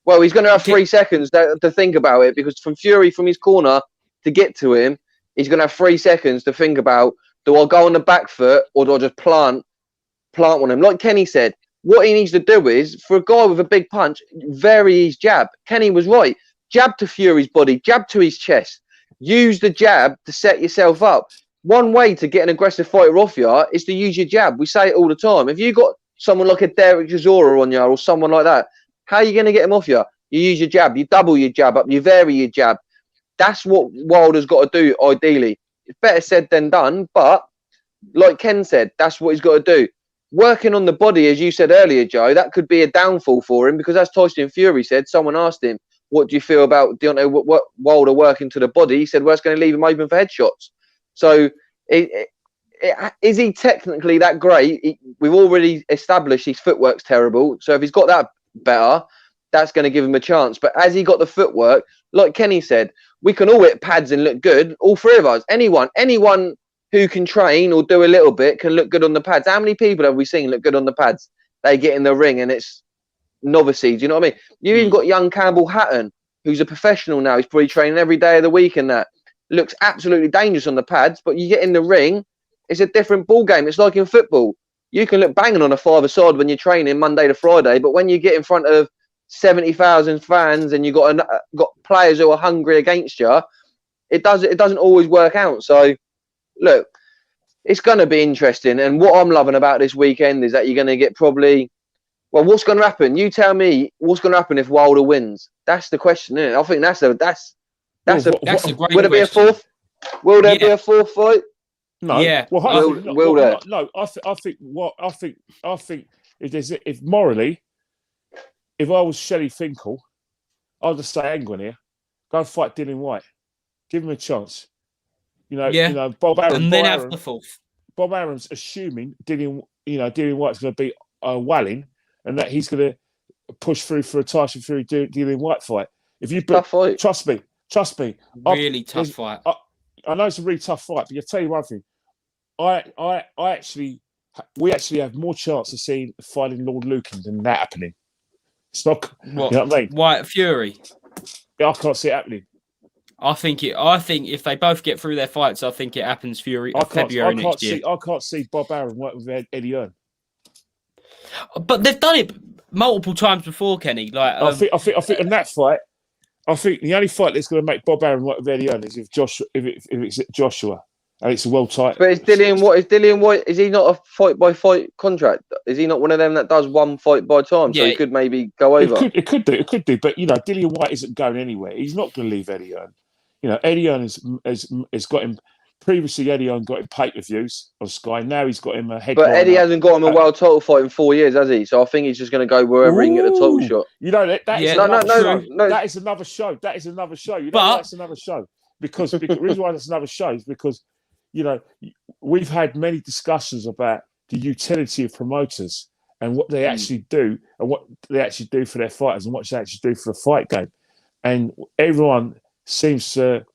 Well, he's going to have 3 seconds to think about it, because from Fury, from his corner to get to him, he's going to have 3 seconds to think about: do I go on the back foot or do I just plant on him? Like Kenny said, what he needs to do is, for a guy with a big punch, vary his jab. Kenny was right. Jab to Fury's body, jab to his chest. Use the jab to set yourself up. One way to get an aggressive fighter off you is to use your jab. We say it all the time. If you got someone like a Derek Chisora on you, or someone like that, how are you going to get him off you? You use your jab. You double your jab up. You vary your jab. That's what Wilder's got to do, ideally. It's better said than done, but like Ken said, that's what he's got to do. Working on the body, as you said earlier, Joe, that could be a downfall for him, because as Tyson Fury said, someone asked him, what do you feel about Deontay Wilder working to the body? He said, well, it's going to leave him open for headshots. So is he technically that great? We've already established his footwork's terrible. So if he's got that better, that's going to give him a chance. But as he got the footwork, like Kenny said, we can all hit pads and look good. All 3 of us. Anyone who can train or do a little bit can look good on the pads. How many people have we seen look good on the pads? They get in the ring and it's novices. You know what I mean? You even got young Campbell Hatton, who's a professional now. He's probably training every day of the week, and that looks absolutely dangerous on the pads. But you get in the ring, it's a different ball game. It's like in football. You can look banging on a 5-a-side when you're training Monday to Friday, but when you get in front of 70,000 fans and you got players who are hungry against you, it doesn't always work out. So look, it's going to be interesting. And what I'm loving about this weekend is that you're going to get probably, well, what's going to happen? You tell me what's going to happen if Wilder wins. That's the question, isn't it? I think that's a great will there be a fourth? Will there be a fourth fight? No. Yeah. Well, will there? No. I think if morally, if I was Shelley Finkel, I'd just say, hang on here, go and fight Dillian White. Give him a chance. Bob Arum. And then have the fourth. Bob Arum's assuming Dillian White's going to beat Walling, and that he's going to push through for a Tyson Fury Dillian White fight. If you tough fight. Trust me. Really tough fight. I know it's a really tough fight, but I'll tell you one thing. We actually have more chance of seeing fighting Lord Lucan than that happening. It's not. What? You know what I mean? White Fury. I can't see it happening. I think if they both get through their fights, I think it happens February next year. I can't see Bob Arum work with Eddie Hearn. But they've done it multiple times before, Kenny. Like I think in that fight, I think the only fight that's going to make Bob Arum work with Eddie Hearn is if it's Joshua, and it's a world title. But is Dillian White? Is he not a fight by fight contract? Is he not one of them that does one fight by time? So he could maybe go over. It could do. But Dillian White isn't going anywhere. He's not going to leave Eddie Hearn. Eddie Hearn has got him. Previously, Eddie Hearn got him pay-per-views on Sky. Now he's got him a head. But Eddie hasn't got him a world title fight in 4 years, has he? So I think he's just going to go wherever he can get the title shot. That is another show. That is another show. That's another show. Because the reason why that's another show is because, we've had many discussions about the utility of promoters and what they actually do and what they actually do for their fighters and what they actually do for the fight game. And everyone seems to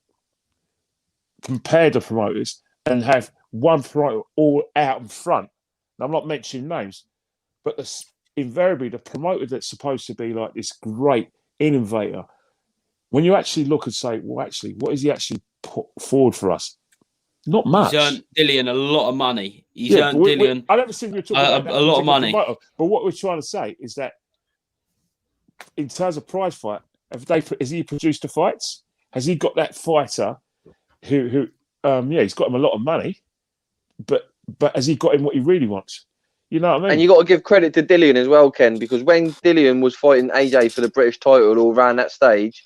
compare the promoters and have one promoter all out in front. Now, I'm not mentioning names, but invariably the promoter that's supposed to be like this great innovator when you actually look and say, well, actually, what is he actually put forward for us? Not much. He's earned Dillian a lot of money. He's Yeah, earned Dillian I don't think we're talking about a lot of money. promoter, but what we're trying to say is that in terms of prize fight, has he produced the fights? Has he got that fighter who he's got him a lot of money, but has he got him what he really wants? You know what I mean? And you got to give credit to Dillian as well, Ken, because when Dillian was fighting AJ for the British title or around that stage,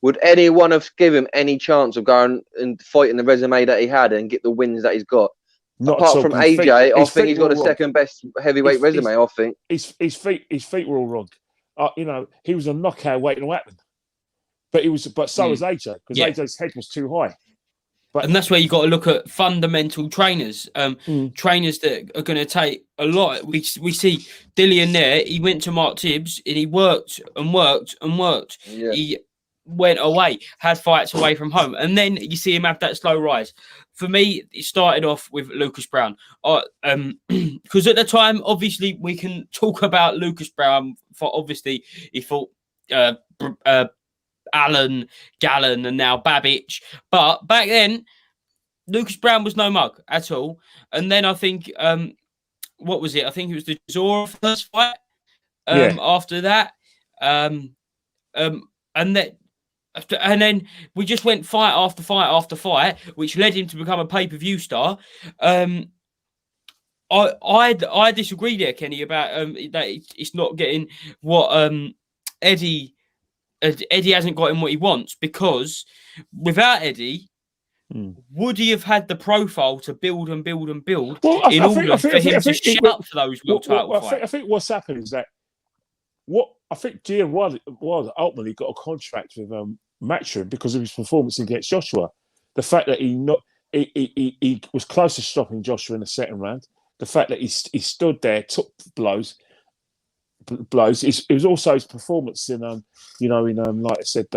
would anyone have given him any chance of going and fighting the resume that he had and get the wins that he's got? Not apart from AJ, I think he's got the second best heavyweight resume. I think his feet were all wrong. You know, he was a knockout waiting to happen, but so was AJ, because AJ's head was too high. And that's where you got to look at fundamental trainers, trainers that are going to take a lot. We see Dillian there. He went to Mark Tibbs and he worked and worked and worked. Yeah. He went away, had fights away from home, and then you see him have that slow rise. For me, it started off with Lucas Brown, because at the time, obviously, we can talk about Lucas Brown. For obviously, he fought Allen, Gallen, and now Babich. But back then, Lucas Brown was no mug at all. And then I think, what was it? I think it was the Zora first fight. After that, and then we just went fight after fight after fight, which led him to become a pay-per-view star. I disagree there, Kenny, about that it's not getting what Eddie hasn't got him what he wants, because without Eddie, would he have had the profile to build and build and build in order for him to shout for those world title fights? I think what's happened is that I think Gian Wilder ultimately got a contract with Matchroom because of his performance against Joshua. The fact that he was close to stopping Joshua in the second round. The fact that he stood there, took blows. It was also his performance in like I said,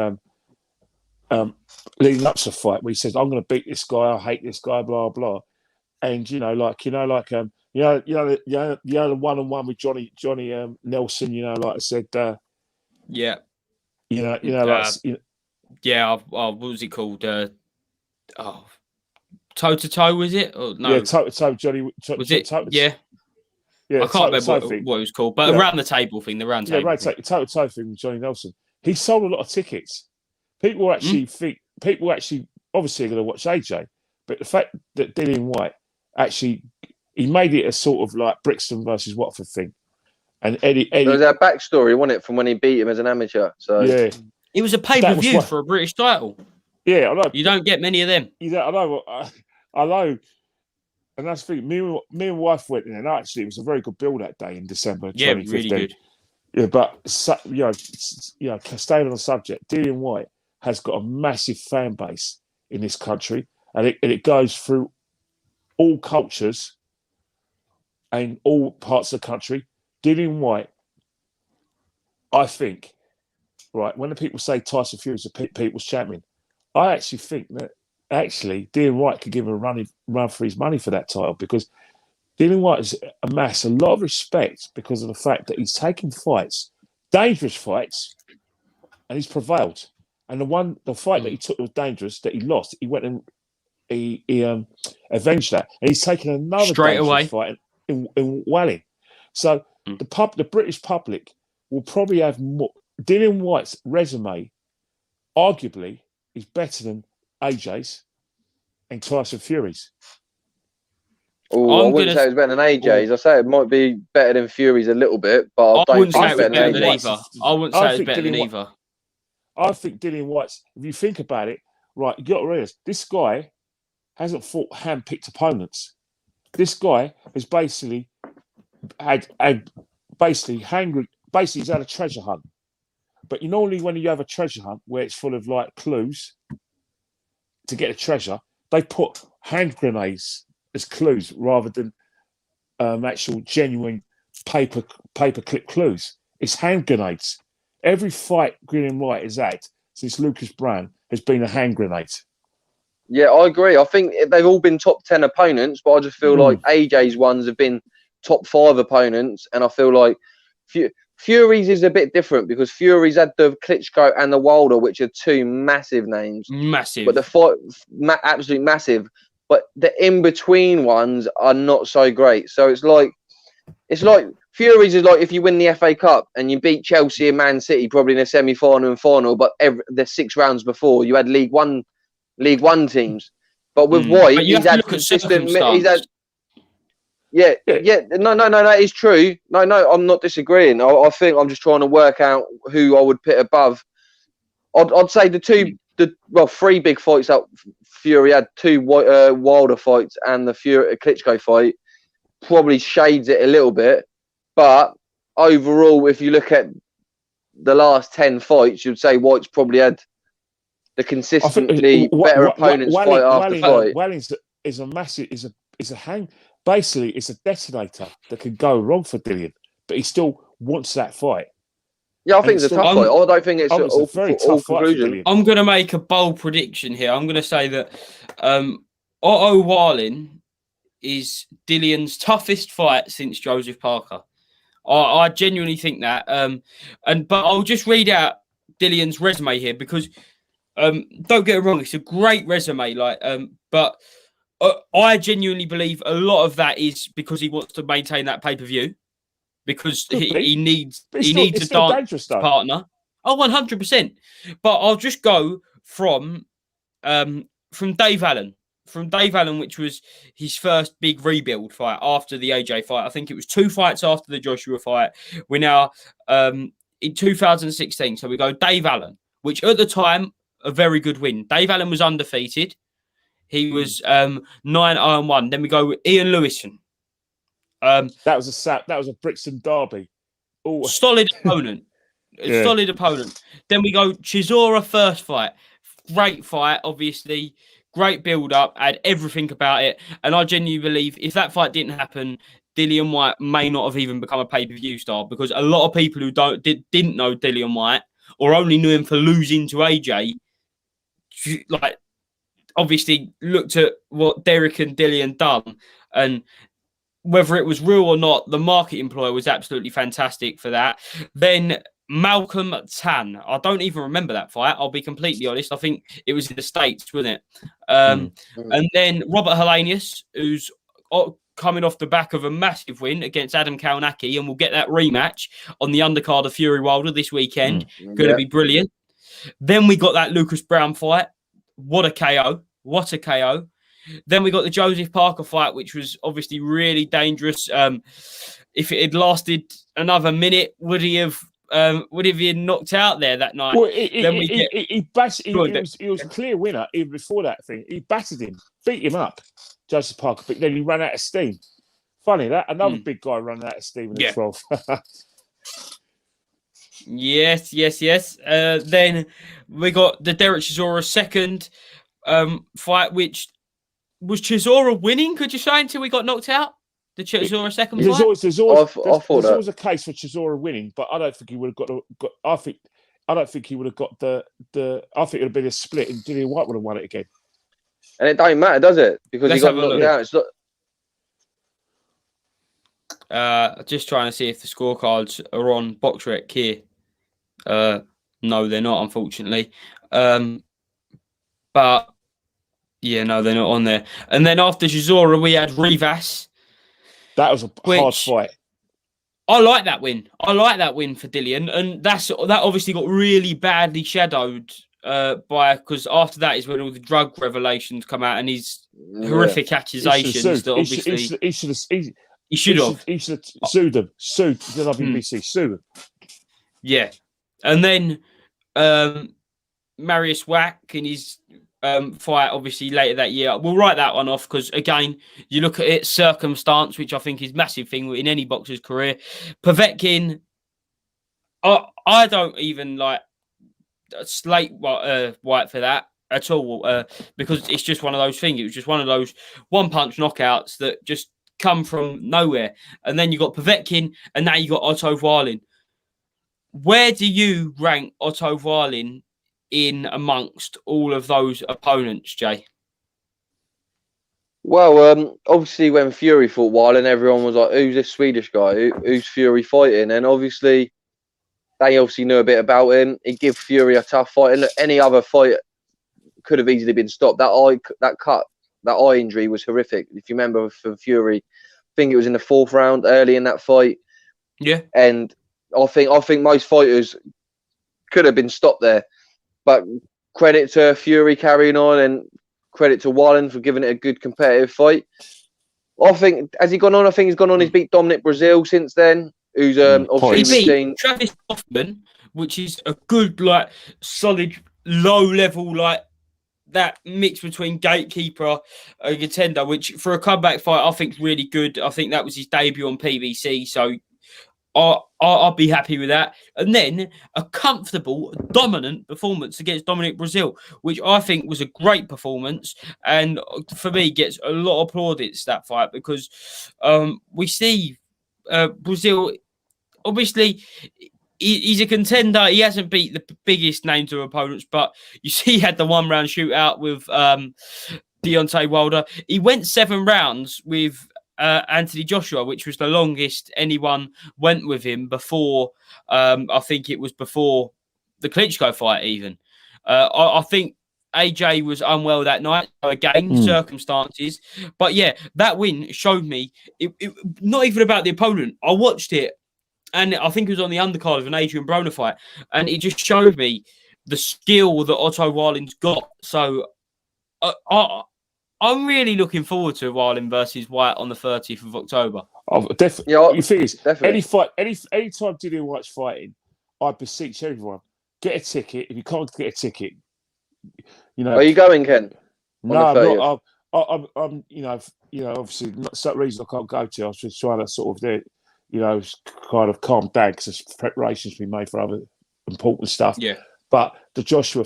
leading up to the fight, where he says, "I'm going to beat this guy. I hate this guy." Blah blah. And the 1-on-1 with Johnny Nelson. Like I said, what was it called? Toe to toe, was it? Or no? Yeah, toe to toe, Johnny. Was it? Yeah. Yeah, I can't remember what it was called, but around the table thing, the round table. Yeah, toe to toe thing with Johnny Nelson. He sold a lot of tickets. People actually obviously are going to watch AJ, but the fact that Dillian White actually he made it a sort of like Brixton versus Watford thing, and Eddie. There was that backstory, wasn't it, from when he beat him as an amateur? So yeah, it was a pay-per-view for a British title. Yeah, I know. You don't get many of them. I know. I know. And that's the thing. Me and wife went in, and actually, it was a very good build that day in December. Yeah, 2015. really good. Yeah, but staying on the subject, Dillian White has got a massive fan base in this country, and it goes through all cultures and all parts of the country. Dillian White, I think, right, when the people say Tyson Fury is a people's champion, I actually think that Dillian White could give him a run for his money for that title, because Dillian White has amassed a lot of respect because of the fact that he's taken fights, dangerous fights, and he's prevailed. And the fight that he took was dangerous, that he lost. He went and he avenged that, and he's taken another straight away fight in Welling. So the British public will probably have more. Dillian White's resume, arguably, is better than AJ's and Tyson Fury's. Oh, I wouldn't say it's better than AJ's. I say it might be better than Fury's a little bit, but I wouldn't say it's better than either. I wouldn't say it's better than either. I think Dillian White's, if you think about it, right, you got to realize this guy hasn't fought hand-picked opponents. This guy has basically he's had a treasure hunt. But normally when you have a treasure hunt where it's full of like clues to get a treasure, they put hand grenades as clues rather than actual genuine paper clip clues. It's hand grenades. Every fight Dillian White has had since Lucas Brown has been a hand grenade. Yeah, I agree. I think they've all been top 10 opponents, but I just feel like AJ's ones have been top 5 opponents, and I feel like Fury's is a bit different because Fury's had the Klitschko and the Wilder, which are two massive names. Massive. But the fight, absolutely massive. But the in-between ones are not so great. So it's like Fury's is like if you win the FA Cup and you beat Chelsea and Man City probably in a semi-final and final, but the 6 rounds before you had League One teams. But with White, but you he's have to had look at consistent. circumstance. Yeah. No, that is true. No, I'm not disagreeing. I think I'm just trying to work out who I would put above. I'd say the 3 big fights that Fury had, 2 Wilder fights and the Klitschko fight, probably shades it a little bit. But overall, if you look at the last 10 fights, you'd say White's probably had the consistently better opponents fight after fight. Welling's is a massive, is a hang. Basically, it's a detonator that can go wrong for Dillian, but he still wants that fight. Yeah, I think it's a tough fight. I don't think it's a very tough fight. I'm going to make a bold prediction here. I'm going to say that Otto Wallin is Dillian's toughest fight since Joseph Parker. I genuinely think that. But I'll just read out Dillian's resume here because don't get it wrong, it's a great resume. But I genuinely believe a lot of that is because he wants to maintain that pay-per-view because he needs a dance partner. Oh, 100%. But I'll just go from Dave Allen. From Dave Allen, which was his first big rebuild fight after the AJ fight. I think it was 2 fights after the Joshua fight. We're now in 2016. So we go Dave Allen, which at the time, a very good win. Dave Allen was undefeated. He was 9-1. Then we go with Ian Lewison. That was a Brixton derby. Ooh. Solid opponent. Yeah. Solid opponent. Then we go Chisora first fight. Great fight, obviously. Great build-up. Had everything about it. And I genuinely believe if that fight didn't happen, Dillian Whyte may not have even become a pay-per-view star because a lot of people who didn't know Dillian Whyte or only knew him for losing to AJ, obviously looked at what Derek and Dillian done, and whether it was real or not, the market employer was absolutely fantastic for that. Then Malcolm Tan. I don't even remember that fight. I'll be completely honest. I think it was in the States, wasn't it? And then Robert Helenius, who's coming off the back of a massive win against Adam Kalnacki, and we'll get that rematch on the undercard of Fury Wilder this weekend. Going to be brilliant. Then we got that Lucas Brown fight. What a KO. What a KO. Then we got the Joseph Parker fight, which was obviously really dangerous. If it had lasted another minute, would he have been knocked out there that night? Well, he was a clear winner even before that thing. He battered him, beat him up, Joseph Parker, but then he ran out of steam. Funny that another big guy ran out of steam in the 12th. Yes. Then we got the Derek Chisora second fight, which was Chisora winning, could you say, until we got knocked out? The Chisora second fight? There's always a case for Chisora winning, but I don't think he would have got I don't think he would have got the I think it would have been a split and Dillian Whyte would have won it again. And it don't matter, does it? Because he got knocked out. It's not... just trying to see if the scorecards are on BoxRec here. No, they're not, unfortunately. But yeah, no, they're not on there. And then after Chisora, we had Rivas. That was a hard fight. I like that win. I like that win for Dillian, and that obviously got really badly shadowed because after that is when all the drug revelations come out and his horrific accusations that obviously he should have sued the WBC, sue them. Yeah, and then Marius Wack in his fight obviously later that year. We'll write that one off because again, you look at it, circumstance, which I think is a massive thing in any boxer's career. Povetkin, I don't even like slate White for that at all because it's just one of those things. It was just one of those one-punch knockouts that just come from nowhere. And then you got Povetkin, and now you got Otto Wallin. Where do you rank Otto Wallin in amongst all of those opponents, Jay? Well, obviously when Fury fought Wallin, everyone was like, who's this Swedish guy? Who's Fury fighting? And obviously they obviously knew a bit about him. He gave Fury a tough fight, and any other fight could have easily been stopped. That eye injury was horrific. If you remember, for Fury, I think it was in the 4th round, early in that fight. Yeah, and I think most fighters could have been stopped there, but credit to Fury carrying on, and credit to Wallen for giving it a good competitive fight. I think, has he gone on? I think he's gone on. He's beat Dominic Brazil since then, who's obviously he beat seen Travis Hoffman, which is a good, like, solid, low level, like that mix between gatekeeper and contender, which for a comeback fight I think is really good. I think that was his debut on PBC, so I'll be happy with that. And then a comfortable, dominant performance against Dominic Brazil, which I think was a great performance, and for me gets a lot of plaudits, that fight, because we see Brazil, obviously he's a contender. He hasn't beat the biggest names of opponents, but you see he had the 1-round shootout with Deontay Wilder. He went 7 rounds with Anthony Joshua, which was the longest anyone went with him before. I think it was before the Klitschko fight even. I think AJ was unwell that night. So again, circumstances. But yeah, that win showed me, it not even about the opponent. I watched it, and I think it was on the undercard of an Adrian Broner fight, and it just showed me the skill that Otto Wallin's got. So I'm really looking forward to Wallen versus White on the 30th of October. Oh, definitely. Yeah, The thing is, definitely. any fight, any time Dillian White's fighting, I beseech everyone, get a ticket. If you can't get a ticket, you know. Are you going, Ken? No, I'm not. I'm obviously not some reason I can't go to. I was just trying to sort of, kind of calm down because there's preparations been made for other important stuff. Yeah. But the Joshua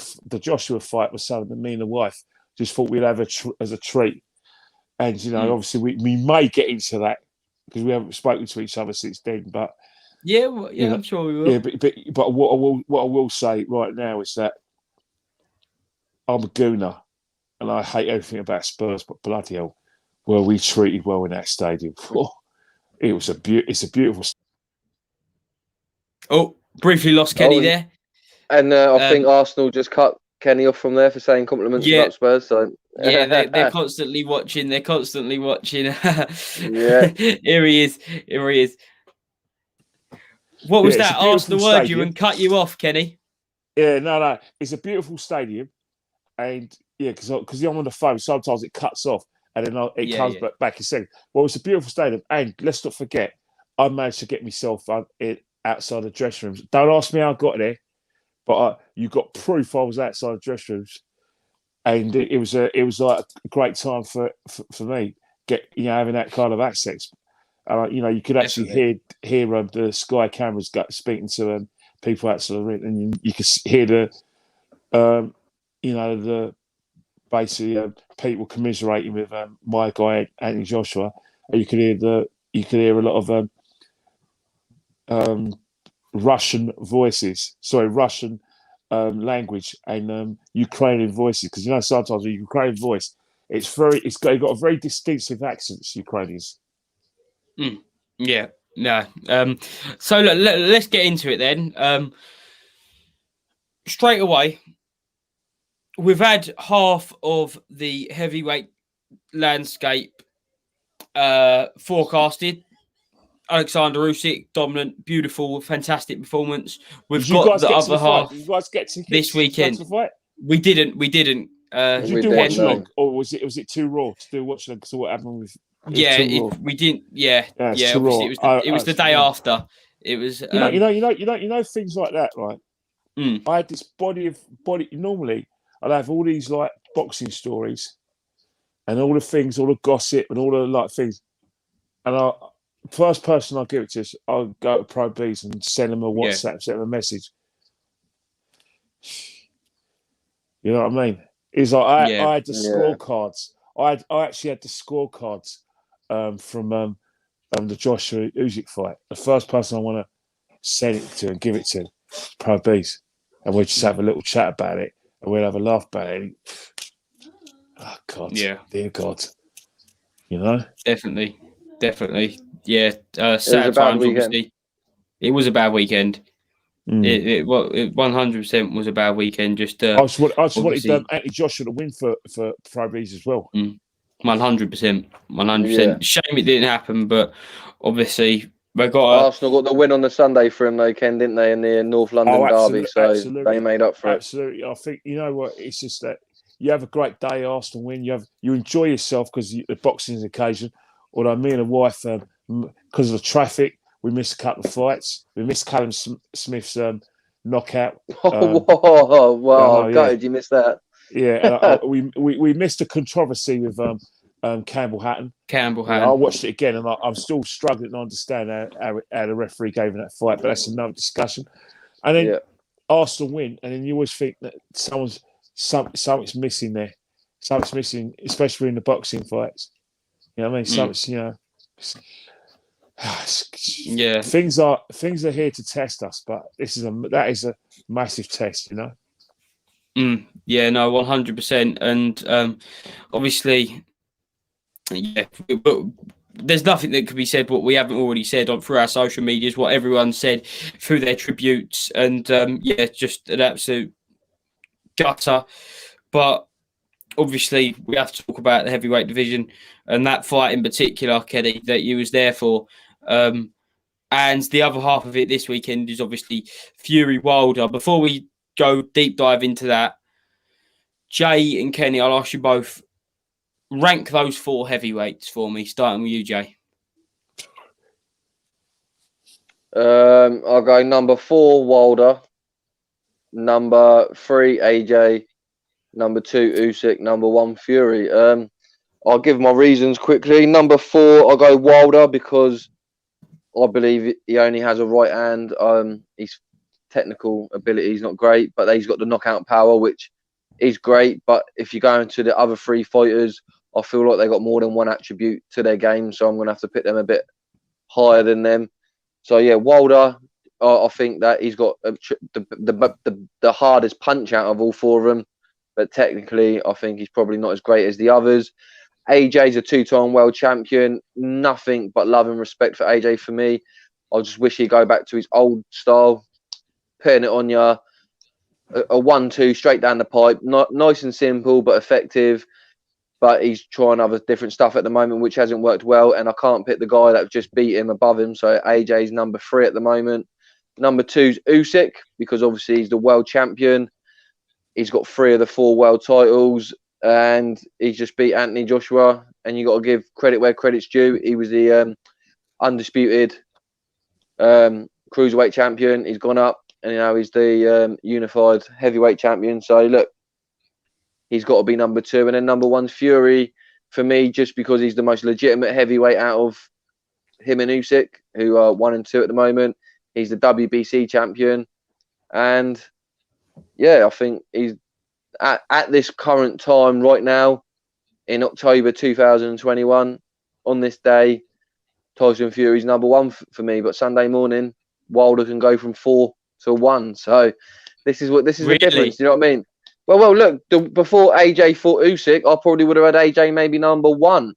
fight was something that me and the wife just thought we'd have as a treat. And, obviously we may get into that because we haven't spoken to each other since then. But yeah, I'm sure we will. Yeah, but what I will say right now is that I'm a gooner and I hate everything about Spurs, but bloody hell, were we treated well in that stadium? It's a beautiful. Oh, briefly lost Kenny there. And I think Arsenal just cut Kenny off from there for saying compliments about Spurs. So yeah, they're constantly watching. Yeah. Here he is. What was that? Arsenal word you and cut you off, Kenny? Yeah, no. It's a beautiful stadium, and because I'm on the phone, sometimes it cuts off, and then it comes back a second. Well, it's a beautiful stadium, and let's not forget, I managed to get myself outside the dressing rooms. Don't ask me how I got there, but you got proof I was outside the dressing rooms, and it was like a great time for me having that kind of access. You could actually hear the Sky cameras speaking to people outside the ring, and you could hear the basically people commiserating with my guy Anthony Joshua. And you could hear a lot of Russian voices, Russian language and Ukrainian voices, because sometimes a Ukrainian voice, it's got a very distinctive accents, Ukrainians. Yeah, no. So let's get into it then. Straight away, we've had half of the heavyweight landscape forecasted. Alexander Usyk, dominant, beautiful, fantastic performance. We've got the other half. Did you guys get tickets this weekend? To fight? We didn't. Did you do watch along, or was it too raw to do watch along? Because what happened with? We didn't. Yeah. Obviously, it was the day after. It was. You know things like that, right? I had this body. Normally, I'd have all these like boxing stories, and all the things, all the gossip, and all the like things. And first person I'll give it to is I'll go to Pro Beez and send them a WhatsApp, send them a message. You know what I mean? It's like I had the scorecards. I actually had the scorecards from the Joshua Usyk fight. The first person I want to send it to and give it to Pro Beez, and we'll just have a little chat about it, and we'll have a laugh about it. Oh God, dear God, Definitely. Yeah, sad times. Obviously, it was a bad weekend. It 100% was a bad weekend. Just I just wanted obviously, Anthony Joshua to win for Beez as well. 100%, Yeah. 100%. Shame it didn't happen, but obviously they got Arsenal got the win on the Sunday for him, though, Ken, didn't they, in the North London derby? So they made up for it. Absolutely. I think, you know what, it's just that you have a great day, Arsenal win. You enjoy yourself because the boxing is an occasion. Although me and the wife, because of the traffic, we missed a couple of fights. We missed Callum Smith's knockout. Whoa, wow, know, gutted you missed that. Yeah, and we missed a controversy with Campbell Hatton. I watched it again, and I'm still struggling to understand how the referee gave him that fight, but that's another discussion. And then Arsenal win, and then you always think that something's missing there. Something's missing, especially in the boxing fights. You know what I mean? Something's, you know. yeah. Things are here to test us, but that is a massive test, you know. Yeah, no, 100%, and obviously, yeah, but there's nothing that could be said what we haven't already said through our social medias, what everyone said through their tributes, and yeah, just an absolute gutter. But obviously, we have to talk about the heavyweight division and that fight in particular, Kenny, that you was there for. And the other half of it this weekend is obviously Fury Wilder. Before we go deep dive into that, Jay and Kenny, I'll ask you both, rank those 4 heavyweights for me, starting with you, Jay. I'll go number 4, Wilder. Number 3, AJ. Number 2, Usyk. Number 1, Fury. I'll give my reasons quickly. Number 4, I'll go Wilder because I believe he only has a right hand. His technical ability is not great, but he's got the knockout power, which is great. But if you go into the other 3 fighters, I feel like they got more than one attribute to their game, so I'm going to have to pick them a bit higher than them. So yeah, Wilder, I think that he's got the hardest punch out of all 4 of them, but technically, I think he's probably not as great as the others. AJ's a 2-time world champion. Nothing but love and respect for AJ for me. I just wish he'd go back to his old style, putting it on you, a 1-2 straight down the pipe. Not nice and simple, but effective. But he's trying other different stuff at the moment, which hasn't worked well. And I can't pick the guy that just beat him above him. So AJ's number 3 at the moment. Number 2's Usyk, because obviously he's the world champion. He's got 3 of the 4 world titles. And he's just beat Anthony Joshua, and you got to give credit where credit's due. He was the undisputed cruiserweight champion. He's gone up, and now he's the unified heavyweight champion. So look, he's got to be number 2, and then number 1's Fury for me, just because he's the most legitimate heavyweight out of him and Usyk, who are 1 and 2 at the moment. He's the WBC champion, and yeah, I think he's. At this current time, right now, in October 2021, on this day, Tyson Fury's number 1 for me. But Sunday morning, Wilder can go from 4 to 1. So this is really? The difference. You know what I mean? Well, look. Before AJ fought Usyk, I probably would have had AJ maybe number 1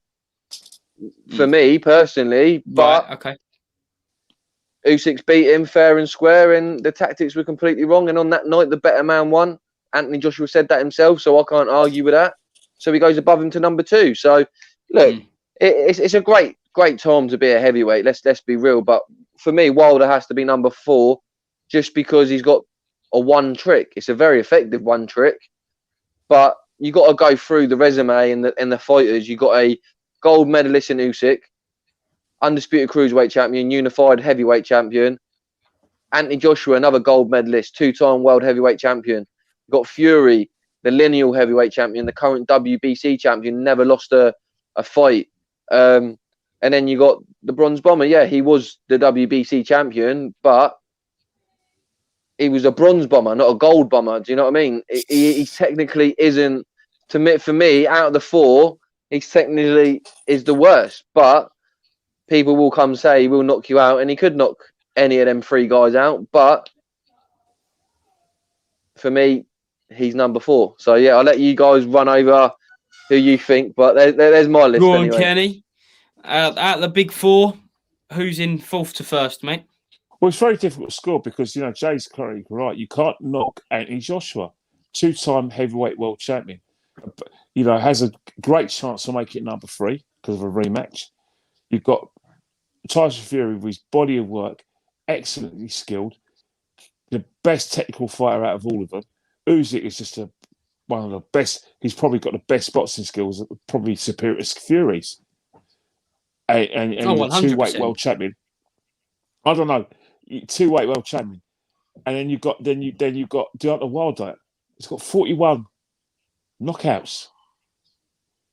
for me personally. But okay. Usyk's beat him fair and square, and the tactics were completely wrong. And on that night, the better man won. Anthony Joshua said that himself, so I can't argue with that. So he goes above him to number 2. So look, it's a great time to be a heavyweight. Let's be real. But for me, Wilder has to be number 4, just because he's got a 1 trick. It's a very effective 1 trick, but you got to go through the resume and the fighters. You got a gold medalist in Usyk, undisputed cruiserweight champion, unified heavyweight champion. Anthony Joshua, another gold medalist, 2-time world heavyweight champion. Got Fury, the lineal heavyweight champion, the current WBC champion, never lost a fight. And then you got the Bronze Bomber. Yeah, he was the WBC champion, but he was a bronze bomber, not a gold bomber. Do you know what I mean? He technically isn't, for me, out of the 4, he technically is the worst. But people will come say he will knock you out, and he could knock any of them 3 guys out. But for me, he's number 4. So yeah, I'll let you guys run over who you think, but there's my list. Go on, anyway. Kenny. Out the big 4, who's in 4th to 1st, mate? Well, it's very difficult to score because, Jay's correctly right. You can't knock Anthony Joshua, 2-time heavyweight world champion. Has a great chance to make it number 3 because of a rematch. You've got Tyson Fury with his body of work, excellently skilled, the best technical fighter out of all of them. Usyk is just one of the best. He's probably got the best boxing skills, probably superior to Fury's. And he's a 2-weight world champion. I don't know, 2-weight world champion. And then you've got Deontay Wilder. He's got 41 knockouts.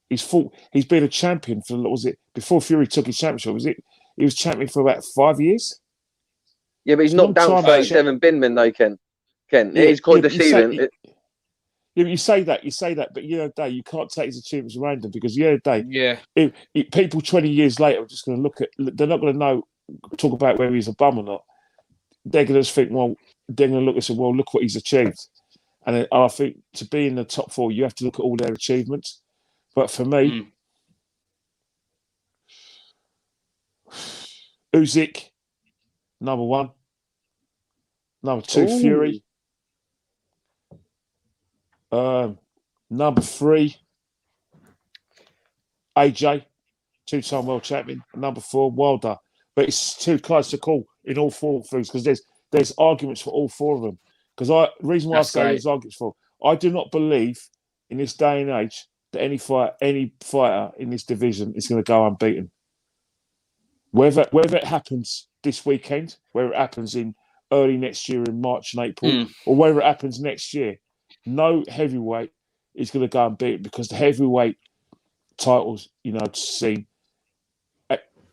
He's been a champion for, what was it, before Fury took his championship? He was champion for about 5 years? Yeah, but he's knocked down 37 binmen though, Ken. It is quite deceiving. You say that, but at the end of the day, you can't take his achievements random because at the end of the day, people 20 years later are just going to they're not going to talk about whether he's a bum or not. They're going to just think, well, they're going to look and say, well, look what he's achieved. And I think to be in the top 4, you have to look at all their achievements. But for me, Usyk, number 1. Number 2, Fury. Number 3, AJ, 2-time world champion. Number 4, Wilder. But it's too close to call in all 4 things because there's arguments for all 4 of them. Because the reason why I say there's arguments for, I do not believe in this day and age that any fighter in this division is going to go unbeaten. Whether it happens this weekend, whether it happens in early next year in March and April, or whether it happens next year, no heavyweight is going to go unbeaten because the heavyweight titles, scene,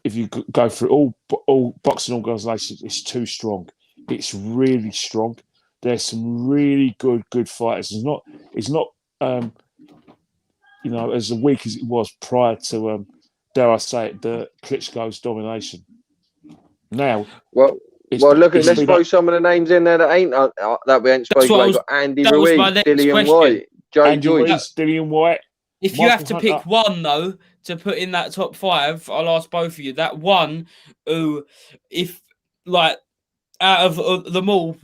if you go through all boxing organisations, it's too strong. It's really strong. There's some really good fighters. It's not as weak as it was prior to dare I say it, the Klitschko's domination. Now, let's throw some of the names in there that we ain't spoken about. We've got Andy Ruiz, Dillian White, Joe Joyce, Dillian White. If you have to pick one though to put in that top 5, I'll ask both of you. That one who, if out of them all,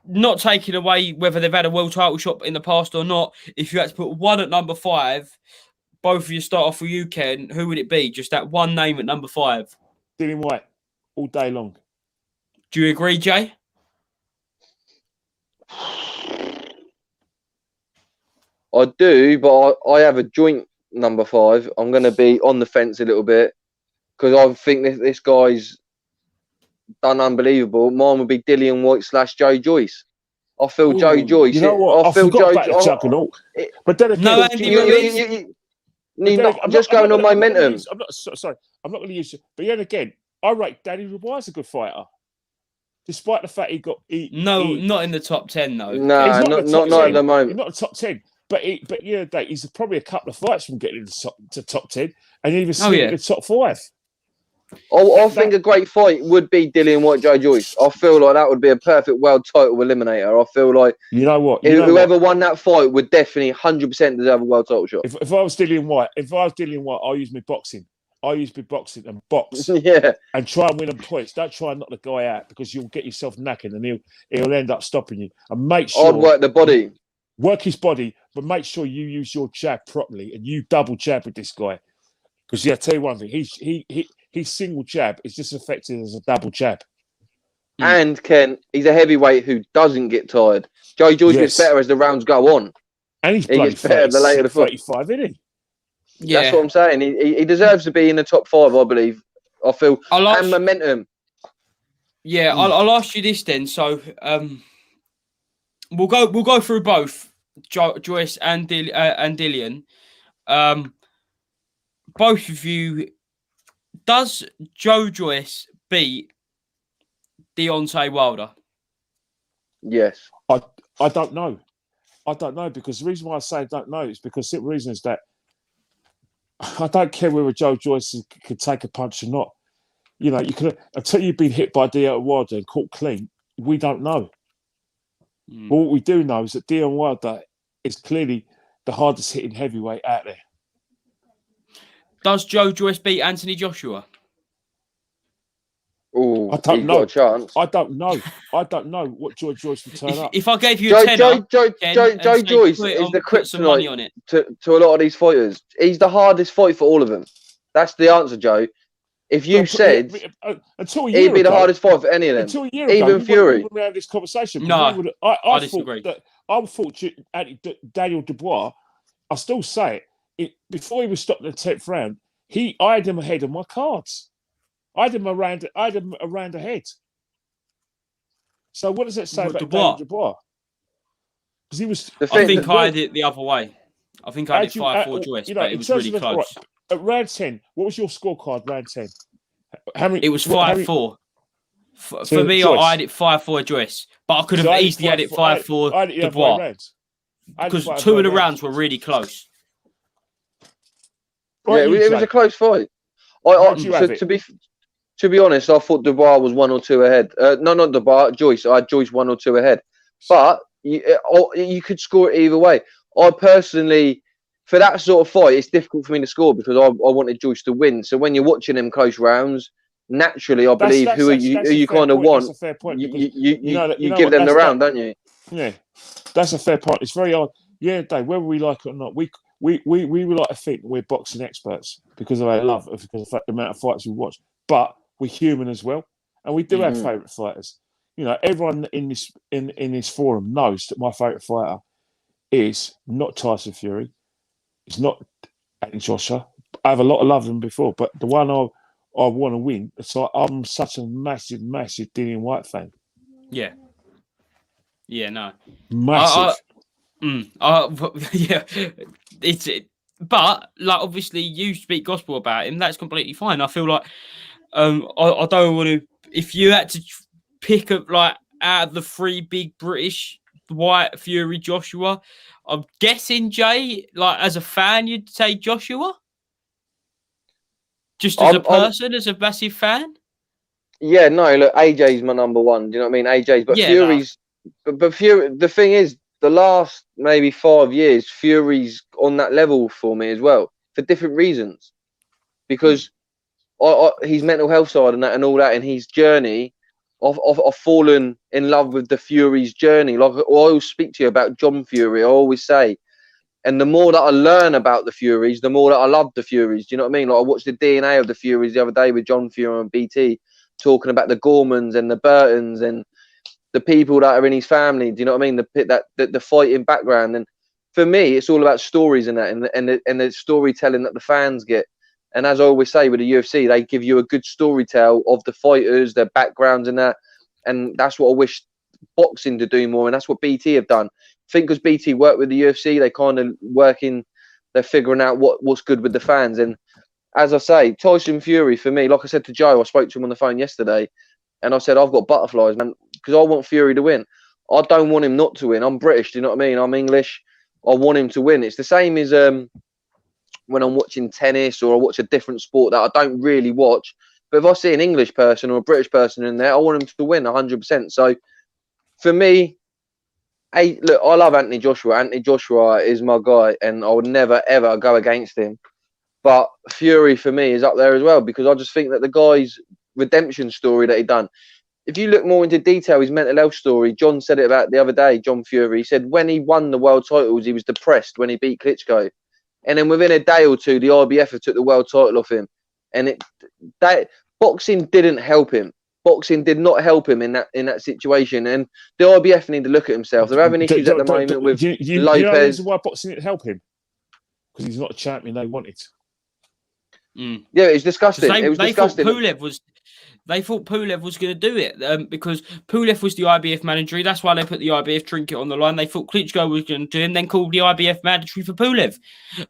not taking away whether they've had a world title shot in the past or not, if you had to put one at number 5, both of you start off with you, Ken, who would it be? Just that one name at number 5. Dillian White, all day long. Do you agree, Jay? I do, but I have a joint number 5. I'm going to be on the fence a little bit because I think this guy's done unbelievable. Mine would be Dillian White / Joe Joyce. I feel Joe Joyce. You know what? I forgot about the juggernaut. But then again, no, Andy Ruiz. I'm just going on momentum. I'm not sorry. I'm not going to use it. But yet again, I rate Danny Ruiz as a good fighter. Despite the fact not in the top 10 though. No, not at the moment. He's not the top 10. But he's probably a couple of fights from getting to top 10 and even in the top 5. I think a great fight would be Dillian White, Joe Joyce. I feel like that would be a perfect world title eliminator. I feel like whoever won that fight would definitely 100% deserve a world title shot. If I was Dillian White, I'll use my boxing. I use my boxing and box. And try and win them points. Don't try and knock the guy out because you'll get yourself knackered and he'll end up stopping you. And make sure I'd work the body. Work his body, but make sure you use your jab properly and you double jab with this guy. Because I tell you one thing, his single jab is just as effective as a double jab. And Ken, he's a heavyweight who doesn't get tired. Joe Joyce gets better as the rounds go on. And he gets better the later the fight. 35, isn't he? Yeah. That's what I'm saying. He deserves to be in the top 5, I believe. I feel. And momentum. Yeah, I'll ask you this then. So we'll go through both Joyce and Dillian. Both of you, does Joe Joyce beat Deontay Wilder? Yes. I don't know. I don't know because the reason why I say I don't know is because the reason is that I don't care whether Joe Joyce could take a punch or not. You could until you've been hit by Deontay Wilder and caught clean. We don't know. But what we do know is that Deontay Wilder is clearly the hardest hitting heavyweight out there. Does Joe Joyce beat Anthony Joshua? Oh, I don't he's know. got a chance. I don't know. I don't know what Joe Joyce would turn up. If I gave you a tenner, Joe Joyce is the put some money kryptonite on it. to a lot of these fighters. He's the hardest fight for all of them. That's the answer, Joe. If you said until a he'd year be the ago, hardest fight for any of them, until a year even ago, Fury. we wouldn't have this conversation. No, I I thought disagree. that Daniel Dubois. I still say it before he was stopped in the 10th round. I had him ahead of my cards. I had him around ahead. So what does that say about Daniel Dubois? Because he was. I think I had it the other way. I think I had it 5-4 Joyce, but it was really close. Right, at round 10, what was your scorecard? Round 10. How many? It was 5-4. For me, Joyce. I had it 5-4 Joyce, but I could have easily had it 5-4 Dubois. Because two of the rounds were really close. Yeah, it was a close fight. To be honest, I thought Dubois was 1 or 2 ahead. No, not Dubois, Joyce. I had Joyce 1 or 2 ahead. But you could score it either way. I personally, for that sort of fight, it's difficult for me to score because I wanted Joyce to win. So when you're watching them close rounds, naturally, I believe who you kind of want. That's a fair point. You give them the round, don't you? Yeah, that's a fair point. It's very odd. Yeah, Dave, whether we like it or not, we would like to think we're boxing experts because of our love, because of the amount of fights we watch. But we're human as well, and we do have favourite fighters. You know, everyone in this forum knows that my favourite fighter is not Tyson Fury. It's not Anthony Joshua. I have a lot of love them before, but the one I want to win. So I'm such a massive Dillian White fan. Yeah. Yeah. No. Massive. Yeah. But like, obviously, you speak gospel about him. That's completely fine. I feel like I don't want to. If you had to pick up like out of the 3 big British, White, Fury, Joshua, I'm guessing Jay, like as a fan, you'd say Joshua. Just as a person, as a massive fan. Yeah, no. Look, AJ's my number 1. Do you know what I mean? AJ's, but Fury's. No. But Fury. The thing is, the last maybe 5 years, Fury's on that level for me as well for different reasons, because his mental health side and that and all that, and his journey. I've fallen in love with the Fury's journey. Like I always speak to you about John Fury. I always say, and the more that I learn about the Furies, the more that I love the Furies. Do you know what I mean? Like I watched the DNA of the Furies the other day with John Fury and BT talking about the Gormans and the Burtons and the people that are in his family. Do you know what I mean? The fighting background. And for me, it's all about stories and that, and the storytelling that the fans get. And as I always say with the UFC, they give you a good storytell of the fighters, their backgrounds and that. And that's what I wish boxing to do more. And that's what BT have done. I think because BT work with the UFC, they kind of they're figuring out what's good with the fans. And as I say, Tyson Fury, for me, like I said to Joe, I spoke to him on the phone yesterday, and I said, I've got butterflies, man, because I want Fury to win. I don't want him not to win. I'm British, do you know what I mean? I'm English. I want him to win. It's the same as when I'm watching tennis or I watch a different sport that I don't really watch. But if I see an English person or a British person in there, I want him to win 100%. So for me, look, I love Anthony Joshua. Anthony Joshua is my guy, and I would never, ever go against him. But Fury, for me, is up there as well, because I just think that the guy's redemption story that he done, if you look more into detail, his mental health story, John said it about the other day, John Fury, he said when he won the world titles, he was depressed when he beat Klitschko. And then within a day or two, the IBF have took the world title off him. And boxing didn't help him. Boxing did not help him in that situation. And the IBF need to look at himself. They're having issues at the moment with Lopez. You know the reason why boxing didn't help him? Because he's not a champion they wanted. Yeah, it's disgusting. It was disgusting. They thought Pulev was going to do it because Pulev was the IBF mandatory. That's why they put the IBF trinket on the line. They thought Klitschko was going to do it and then called the IBF mandatory for Pulev.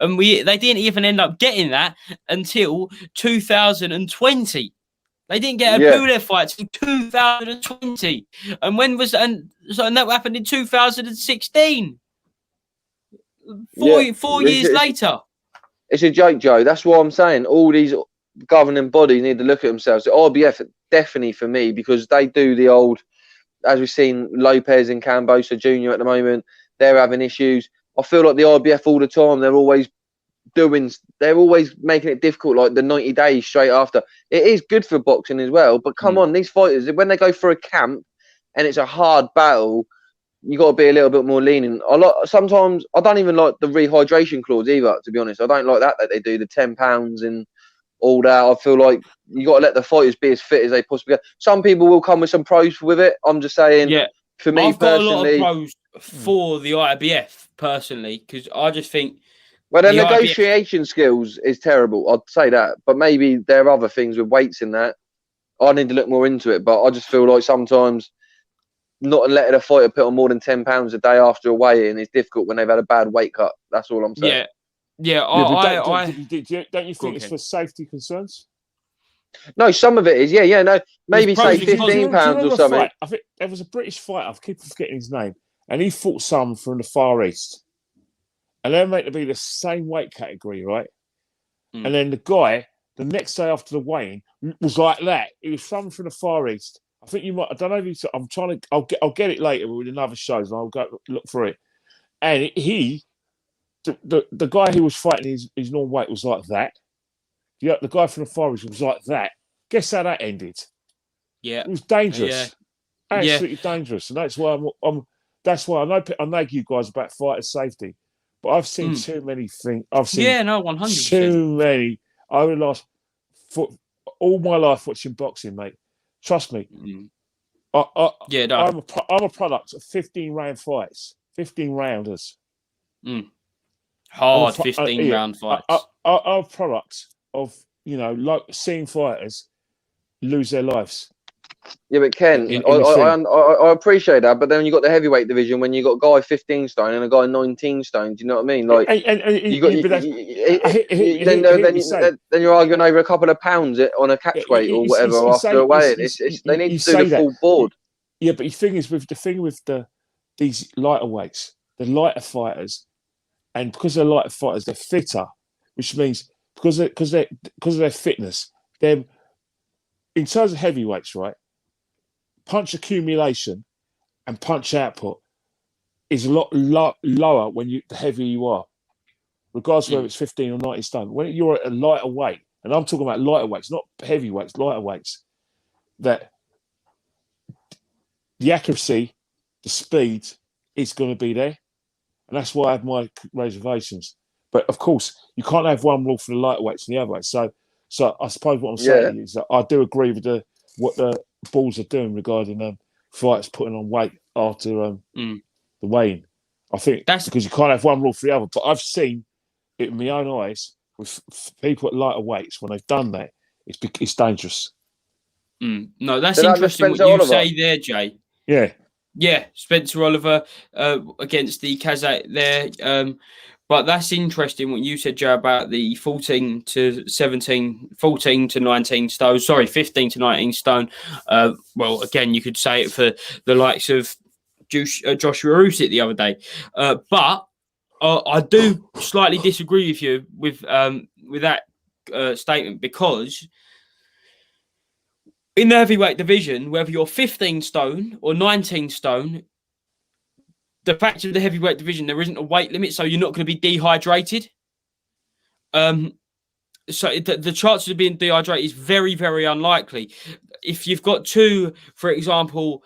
And they didn't even end up getting that until 2020. They didn't get a Pulev fight until 2020. And and that happened in 2016. Four years later. It's a joke, Joe. That's what I'm saying. All these governing bodies need to look at themselves. The IBF definitely for me, because they do the old, as we've seen Lopez and Cambosa Jr. at the moment, they're having issues. I feel like the IBF all the time, they're always they're always making it difficult, like the 90 days straight after. It is good for boxing as well, but come on, these fighters, when they go for a camp and it's a hard battle, you got to be a little bit more lenient. Sometimes I don't even like the rehydration clause either, to be honest. I don't like that they do the £10 and all that. I feel like you got to let the fighters be as fit as they possibly can. Some people will come with some pros with it. I'm just saying, for me I've personally, got a lot of pros for the IBF personally, because I just think, well, the negotiation skills is terrible. I'd say that, but maybe there are other things with weights in that. I need to look more into it, but I just feel like sometimes not letting a fighter put on more than £10 a day after a weigh-in is difficult when they've had a bad weight cut. That's all I'm saying. Don't you think it's for safety concerns? No, some of it is. No, maybe say £15 or something. I think there was a British fighter. I keep forgetting his name, and he fought someone from the Far East, and they're meant to be the same weight category, right? And then the guy, the next day after the weigh-in, was like that. He was someone from the Far East. I think you might. I don't know if I'm trying to. I'll get it later with another shows, and I'll go look for it. And the guy who was fighting his normal weight was like that. The guy from the Far East was like that. Guess how that ended? Yeah, it was dangerous. Absolutely dangerous, and that's why That's why I know you guys about fighter safety, but I've seen too many things. I've seen 100%. too many. I would last for all my life watching boxing, mate. Trust me. I'm a product of 15-round fights, 15 rounders. Hard 15-round fights. I'm a product of like seeing fighters lose their lives. Yeah, but Ken, I appreciate that, but then you got the heavyweight division when you got a guy 15 stone and a guy 19 stone. Do you know what I mean? Like, then you're arguing over a couple of pounds on a catch weight or whatever after a weigh-in. They need to do the full board. Yeah, but the thing is with these lighter weights, the lighter fighters, and because they're lighter fighters, they're fitter, which means because of their fitness, they're in terms of heavyweights, right? Punch accumulation and punch output is a lot lower when the heavier you are, regardless of whether it's 15 or 90 stone. When you're at a lighter weight, and I'm talking about lighter weights, not heavyweights, lighter weights, that the accuracy, the speed is going to be there. And that's why I have my reservations. But of course, you can't have one rule for the lighter weights and the other weights. So I suppose what I'm saying is that I do agree with what the Bulls are doing regarding fighters putting on weight after the weigh-in. I think that's because you can't have one rule for the other. But I've seen it in my own eyes with people at lighter weights when they've done that. It's dangerous. No, that's interesting what you say there, Jay. Yeah, Spencer Oliver against the Kazakh there. But that's interesting what you said, Joe, about the 14 to 19 stone. Sorry, 15 to 19 stone. Well, again, you could say it for the likes of Joshua Usyk the other day. But I do slightly disagree with you with that statement, because in the heavyweight division, whether you're 15 stone or 19 stone, the fact of the heavyweight division, there isn't a weight limit, so you're not going to be dehydrated. So the chances of being dehydrated is very, very unlikely. If you've got two, for example,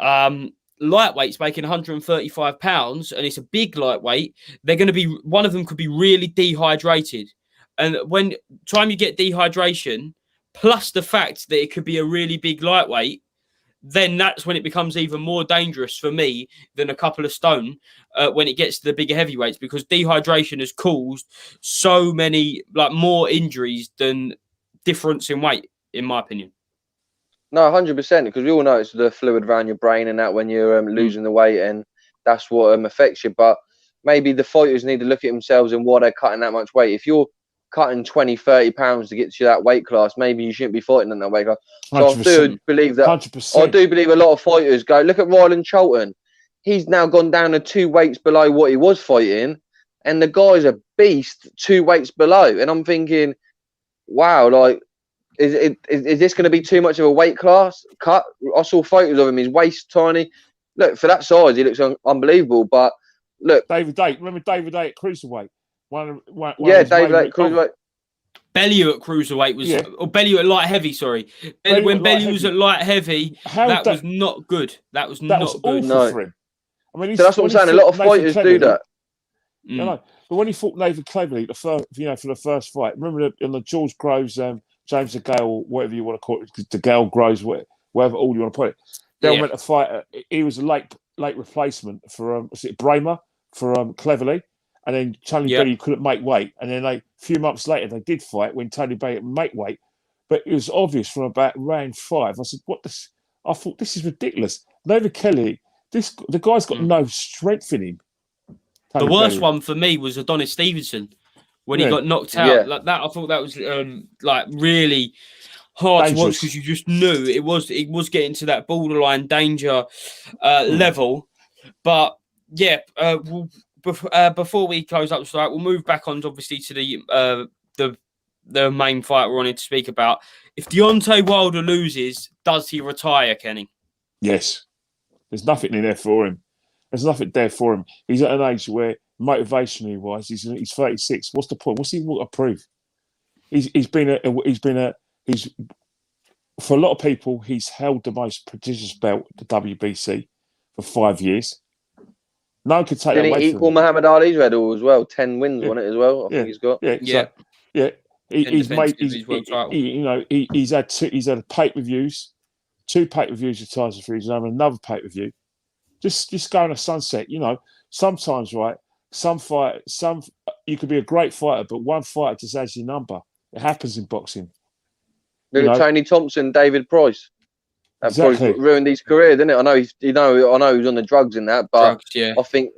lightweights making 135 pounds, and it's a big lightweight, they're going to be, one of them could be really dehydrated. And when time you get dehydration, plus the fact that it could be a really big lightweight, then that's when it becomes even more dangerous for me than a couple of stone when it gets to the bigger heavyweights, because dehydration has caused so many more injuries than difference in weight, in my opinion. No, 100%, because we all know it's the fluid around your brain and that when you're losing the weight, and that's what affects you. But maybe the fighters need to look at themselves and why they're cutting that much weight. If you're cutting 20-30 pounds to get to that weight class, maybe you shouldn't be fighting in that weight class. So 100%. I do believe that 100%. I do believe a lot of fighters go, look at Ryland Cholton, he's now gone down to 2 weights below what he was fighting, and the guy's a beast 2 weights below. And I'm thinking, wow, like, is this going to be too much of a weight class cut? I saw photos of him, his waist tiny. Look, for that size, he looks unbelievable. But look, David Day, remember David Day at cruiserweight? David at cruiserweight. Bellew at cruiserweight was, or Bellew at light heavy. Sorry, when Bellew was at light heavy, that was not good. That was not good. Awful for him. I mean, so that's what I'm saying. A lot of fighters do that. But when he fought Nathan Cleverly, for the first fight, remember in the George Groves, James the Gale, whatever you want to call it, the Gale Groves, whatever all you want to put it. They went to fight. He was a late replacement for Bramer for Cleverly, and then Tony Bellew couldn't make weight, and then a few months later they did fight when Tony Bellew made weight, but it was obvious from about round 5. I said, "What this?" I thought this is ridiculous. David Kelly, the guy's got no strength in him. The worst one for me was Adonis Stevenson when he got knocked out like that. I thought that was like really hard to watch because you just knew it was getting to that borderline danger level. But before we close up the start, we'll move back on obviously to the main fight we're wanting to speak about. If Deontay Wilder loses, does he retire, Kenny? Yes. There's nothing in there for him. There's nothing there for him. He's at an age where, motivationally wise, he's 36. What's the point? What's he want to prove? He's for a lot of people, he's held the most prestigious belt, the WBC, for 5 years. No one could take that away from him. Didn't he equal Muhammad Ali's medal as well? 10 wins on it as well. I think he's got. He's made. He's had pay-per-views, 2 pay-per-views of Tyson Fury's name, and another pay-per-view. Just go on a sunset. Sometimes, right? You could be a great fighter, but one fighter just has your number. It happens in boxing. Tony Thompson, David Price. That exactly. probably ruined his career, didn't it? I know he's on the drugs in that, but I think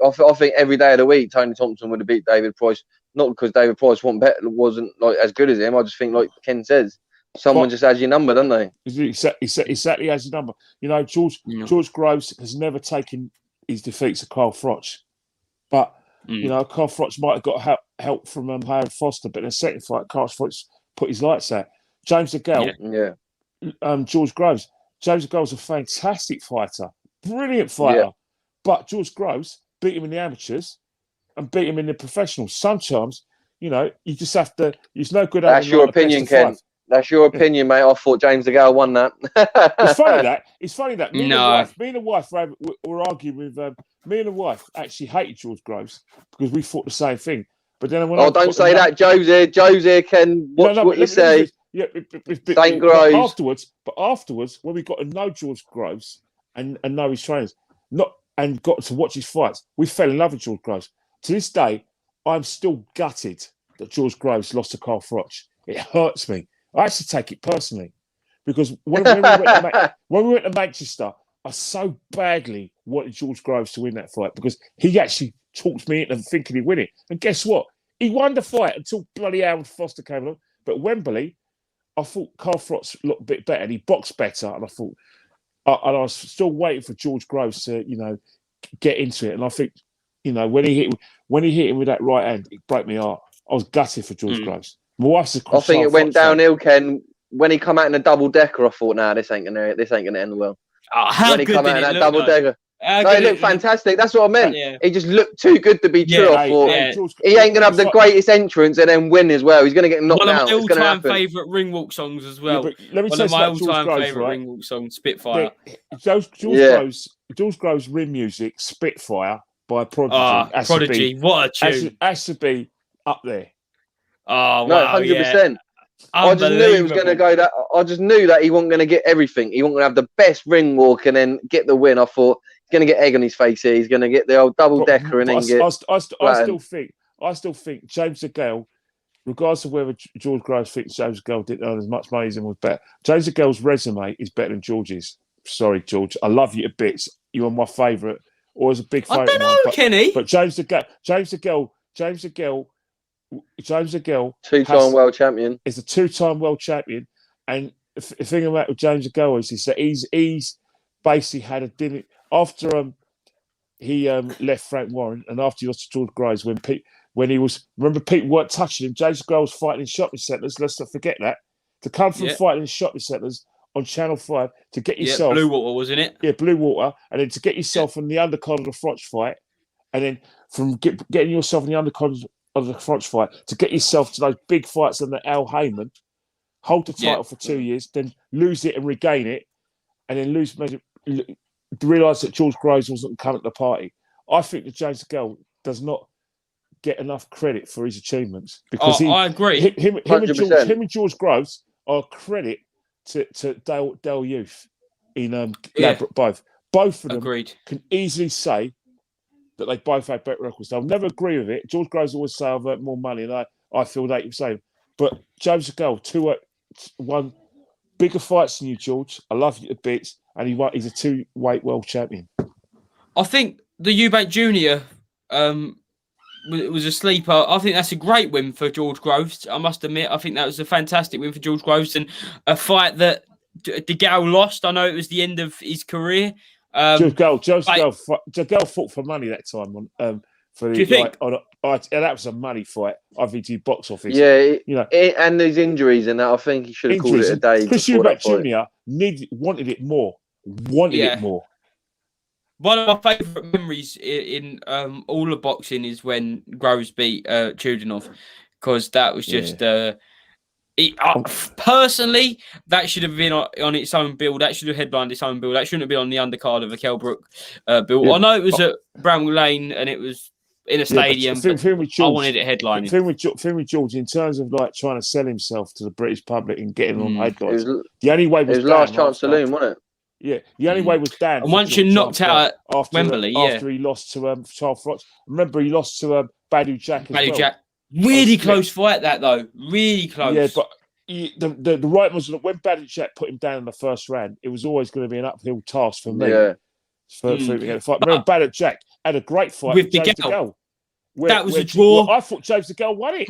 every day of the week Tony Thompson would have beat David Price. Not because David Price wasn't like as good as him. I just think, like Ken says, someone just has your number, don't they? Exactly has your number. George Groves has never taken his defeats to Carl Froch, but Carl Froch might have got help from Howard Foster, but in the second fight, Carl Froch put his lights out. James DeGale, George Groves. James DeGale's a fantastic fighter, brilliant fighter, but George Groves beat him in the amateurs and beat him in the professionals. Sometimes, you just have to. It's no good. That's your opinion, Ken. That's your opinion, mate. I thought James DeGale won that. It's funny that me and the wife were arguing with me and the wife actually hated George Groves because we thought the same thing. But then when don't say that, Joe's here, Ken. Watch what you say. Saint Groves. But afterwards, when we got to know George Groves and know his trainers, and got to watch his fights, we fell in love with George Groves. To this day, I'm still gutted that George Groves lost to Carl Froch. It hurts me. I actually take it personally because when we went to Manchester, I so badly wanted George Groves to win that fight because he actually talked me into thinking he'd win it. And guess what? He won the fight until bloody Howard Foster came along. But Wembley, I thought Carl Froch looked a bit better and he boxed better. And I thought, and I was still waiting for George Groves to, get into it. And I think, when he hit him with that right hand, it broke my heart. I was gutted for George Groves. My wife's I think it went downhill, Ken. When he come out in a double decker, I thought, this ain't gonna end well. When he come out in that double decker. No, he looked fantastic. That's what I meant. Yeah. He just looked too good to be true. I thought he ain't gonna have the greatest entrance and then win as well. He's gonna get knocked out. One of my all-time favourite ring walk songs as well. Let me One of my all-time favourite ring walk songs, Spitfire. George Groves' ring music, Spitfire by Prodigy. Prodigy, what a tune! Has to be up there. Oh wow, 100%. I just knew it was going to go that. I just knew that he wasn't going to get everything. He wasn't going to have the best ring walk and then get the win. I thought he's going to get egg on his face here. He's going to get the old double decker and then get. I still think James DeGale, regardless of whether George Groves thinks James DeGale didn't earn as much money as him was better. James DeGale's resume is better than George's. Sorry, George. I love you to bits. You are my favourite. Always a big favourite. I don't know, Kenny. But James DeGale. 2-time world champion. Is a 2-time world champion, and the thing about James DeGale is that he's basically had a dinner after he left Frank Warren and after he lost to George Groves when he was people weren't touching him. James DeGale was fighting in shopping centres. Let's not forget that. To come from fighting in shopping centres on Channel 5 to get yourself Blue Water, wasn't it? Yeah, Blue Water, and then to get yourself on the undercard of the Froch fight, and then from getting yourself in the undercard the French fight to get yourself to those big fights on the Al Heyman, hold the title for 2 years, then lose it and regain it, and then realise that George Groves wasn't coming to the party. I think that James DeGale does not get enough credit for his achievements because I agree. Him and George Groves are a credit to Dale Youth in Ladbroke both. Both of them can easily say that they both had better records. I'll never agree with it. George Groves always say I've earned more money, and I feel that you're saying. But James DeGale, won bigger fights than you, George. I love you to bits, and he's a 2-weight world champion. I think the Eubank Junior was a sleeper. I think that's a great win for George Groves. I must admit, I think that was a fantastic win for George Groves, and a fight that DeGale lost. I know it was the end of his career. DeGale fought for money that time. Do you think? That was a money fight. I think he box office. Yeah, and his injuries and that. I think he should have called it a day. Chris Eubank Jr. wanted it more. It more. One of my favourite memories in all of boxing is when Groves beat Chudinov, because that was just. Personally, that should have been on its own bill. That should have headlined its own bill. That shouldn't have been on the undercard of a Kell Brook bill. Yeah. I know it was at Bramwell Lane and it was in a stadium. But George, I wanted it headlining. Thing with George, in terms of like trying to sell himself to the British public and getting on headlines, the only way was last chance saloon, wasn't it? Yeah, the only way was Dan. And once you're knocked out at Wembley, after he lost to Charles Fox. Remember, he lost to Badu Jack as well. Really close fight, that though. Really close. Yeah, but the right was that when Badu Jack put him down in the first round, it was always going to be an uphill task for me. Yeah. For him to get a fight. Remember, Badu Jack had a great fight with James DeGale. That was a draw. I thought James DeGale won it.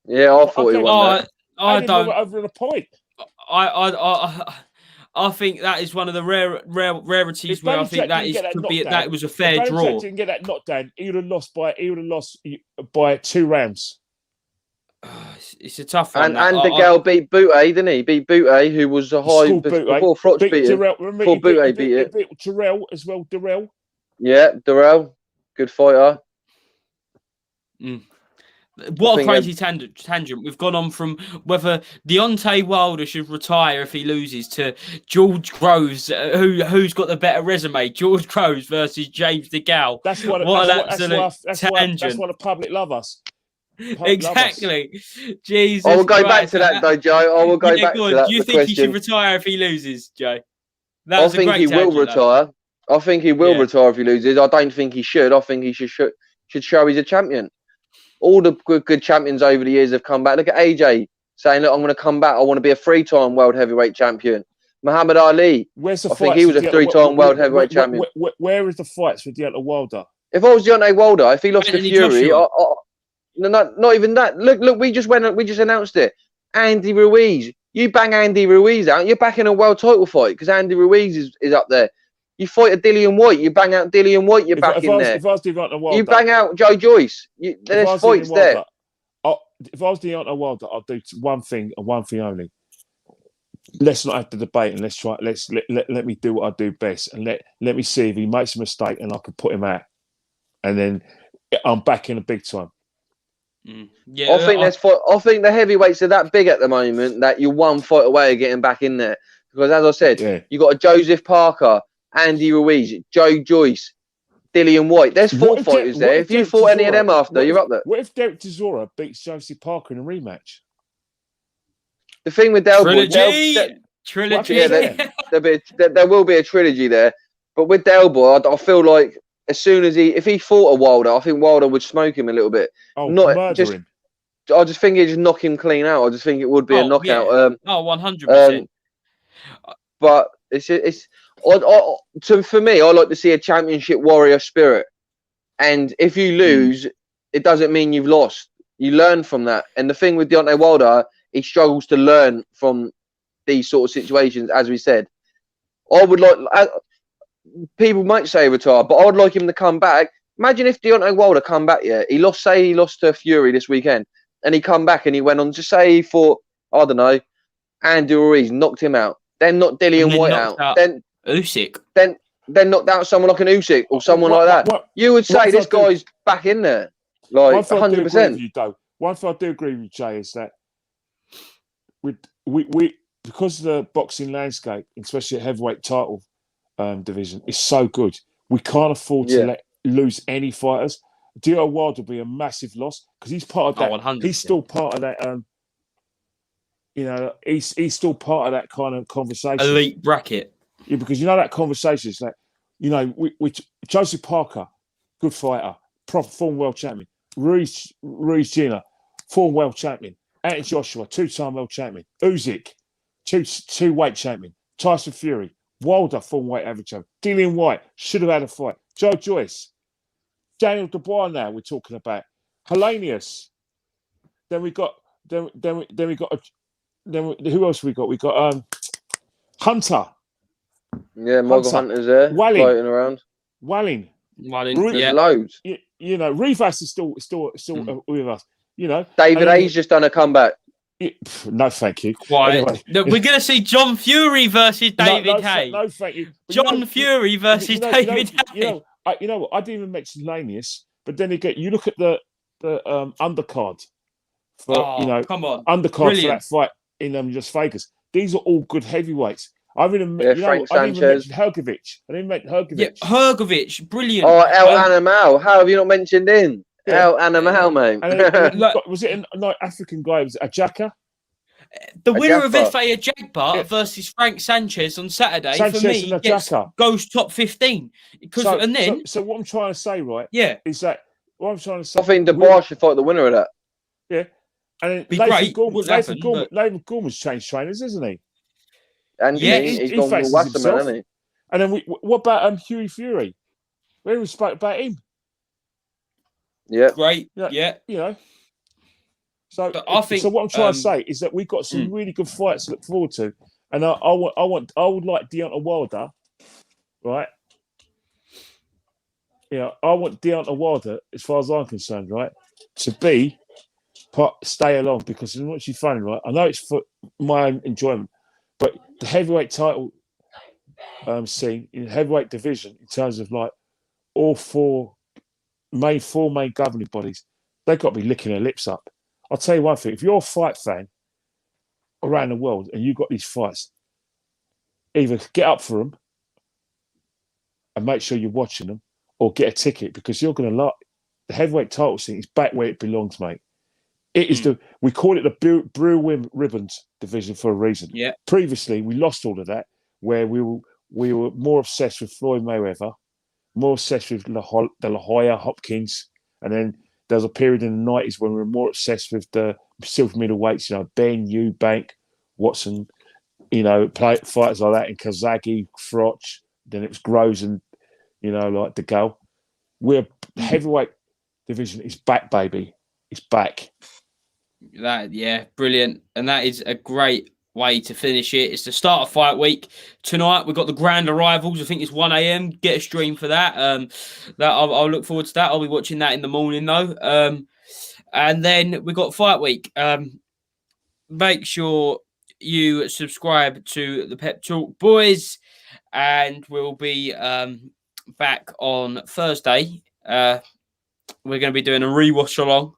Yeah, I thought he won that. I don't. Over the point. I think that is one of the rarities where I think that was a fair draw. If didn't get that knockdown, he would have lost by 2 rounds. It's a tough one. And DeGale beat Butte, didn't he? Beat Butte, who was a high before Frotch beat him. Before Butte beat it. Beat Darrell as well. Darrell. Yeah, Darrell, good fighter. What a crazy tangent. We've gone on from whether Deontay Wilder should retire if he loses to George Groves, who's got the better resume, George Groves versus James DeGale. That's what tangent. That's what the public love us. Exactly. Jesus. I will go back to that though, Joe. I will go back to that. Do you think he should retire if he loses, Joe? I think he will retire. I think he will retire if he loses. I don't think he should. I think he should show he's a champion. All the good champions over the years have come back. Look at AJ saying, "Look, I'm going to come back. I want to be a 3-time world heavyweight champion." Muhammad Ali. I think he was a 3-time world heavyweight champion. Where is the fights with Deontay Wilder? If I was Deontay Wilder, if he lost to Fury, not even that. Look, we just announced it. Andy Ruiz. You bang Andy Ruiz out, you're back in a world title fight because Andy Ruiz is up there. You fight a Dillian White, you bang out Dillian White, you're back in there. If I was Deontay Wilder, you bang out Joe Joyce. There's fights there. If I was Deontay Wilder, I'd do one thing and one thing only. Let's not have the debate and let me do what I do best and let me see if he makes a mistake and I can put him out. And then I'm back in a big time. Yeah, I think the heavyweights are that big at the moment that you're one fight away of getting back in there. Because as I said, you got a Joseph Parker, Andy Ruiz, Joe Joyce, Dillian White. There's 4 fighters there. If you fought any of them after, you're up there. What if Derek Chisora beats Joseph Parker in a rematch? The thing with Del Boy, trilogy. Yeah, there will be a trilogy there. But with Del Boy, I feel like as soon as if he fought a Wilder, I think Wilder would smoke him a little bit. Oh, I just think he'd just knock him clean out. I just think it would be a knockout. Yeah. 100%. But for me, I like to see a championship warrior spirit. And if you lose, it doesn't mean you've lost. You learn from that. And the thing with Deontay Wilder, he struggles to learn from these sort of situations, as we said. I would like... people might say retire, but I would like him to come back. Imagine if Deontay Wilder come back, he lost to Fury this weekend, and he come back and he went on to say he fought, I don't know, Andy Ruiz, knocked him out, then knocked Dillian White out, then Usyk, then knocked out someone like an Usyk or someone like that. You would say this guy's back in there. Like thing I do agree with 100%. you, though. One thing I do agree with you, Jay, is that we because the boxing landscape, especially at heavyweight title division, is so good. We can't afford to Yeah. lose any fighters. Deontay Wilder will be a massive loss because he's part of that. 100%. He's still part of that. He's still part of that kind of conversation. Elite bracket. Yeah, because that conversation is like, we Joseph Parker, good fighter, proper former world champion. Ruiz Gina, former world champion. Anthony Joshua, 2-time world champion. Usyk, two weight champion. Tyson Fury, Wilder, former weight average champion. Dillian White should have had a fight. Joe Joyce, Daniel Dubois. Now we're talking about Hellenius. Then we got who else we got? We got Hunter. Yeah, Mogul Hunter's there, floating around. Walling. Yeah. Loads. Rivas is still with us. David Hayes just done a comeback. No, thank you. Why? Anyway. No, we're going to see John Fury versus David Hayes. No, thank you. John Fury versus David Hayes. You know what? I didn't even mention Lanius, but then again, you look at the undercard for come on, undercard brilliant. for that fight in Las Vegas. These are all good heavyweights. I didn't Frank mention Sanchez. Hergovic. I didn't mention Hergovic. Yeah, Hergovic, brilliant. Oh, El Animal. How have you not mentioned him? Yeah. El Animal, mate. Was it a African guy? Was it Ajaka? The winner of FA Ajagba versus Frank Sanchez on Saturday, for me, goes top 15. So what I'm trying to say, right? Yeah. Is that what I'm trying to say? I think Dubois should fight the winner of that. Yeah. And Nathan Gorman's changed trainers, isn't he? And he's gone with Wasserman, hasn't he? And then what about Hughie Fury? We spoke about him. Yeah. Great. Yeah. So I think. So what I'm trying to say is that we've got some really good fights to look forward to, and I would like Deontay Wilder, right? Yeah, I want Deontay Wilder, as far as I'm concerned, right, to stay along because it's not funny, right? I know it's for my own enjoyment, but the heavyweight title scene in the heavyweight division, in terms of like all four main governing bodies, they've got to be licking their lips up. I'll tell you one thing: if you're a fight fan around the world and you've got these fights, either get up for them and make sure you're watching them, or get a ticket because you're going to like the heavyweight title scene is back where it belongs, mate. It is we call it the Blue Ribbons division for a reason. Yeah. Previously, we lost all of that, where we were more obsessed with Floyd Mayweather, more obsessed with La Hoya, Hopkins, and then there was a period in the 90s when we were more obsessed with the silver middleweights, Ben Eubank, Watson, fighters like that, and Kazagi, Froch. Then it was Groves and, like De Gaulle. The heavyweight division is back, baby. It's back. Brilliant. And that is a great way to finish it. It's the start of fight week. Tonight we've got the grand arrivals. I think it's 1 a.m. Get a stream for that. I'll look forward to that. I'll be watching that in the morning though. And then we've got fight week. Make sure you subscribe to the Pep Talk Boys, and we'll be back on Thursday. We're going to be doing a rewatch along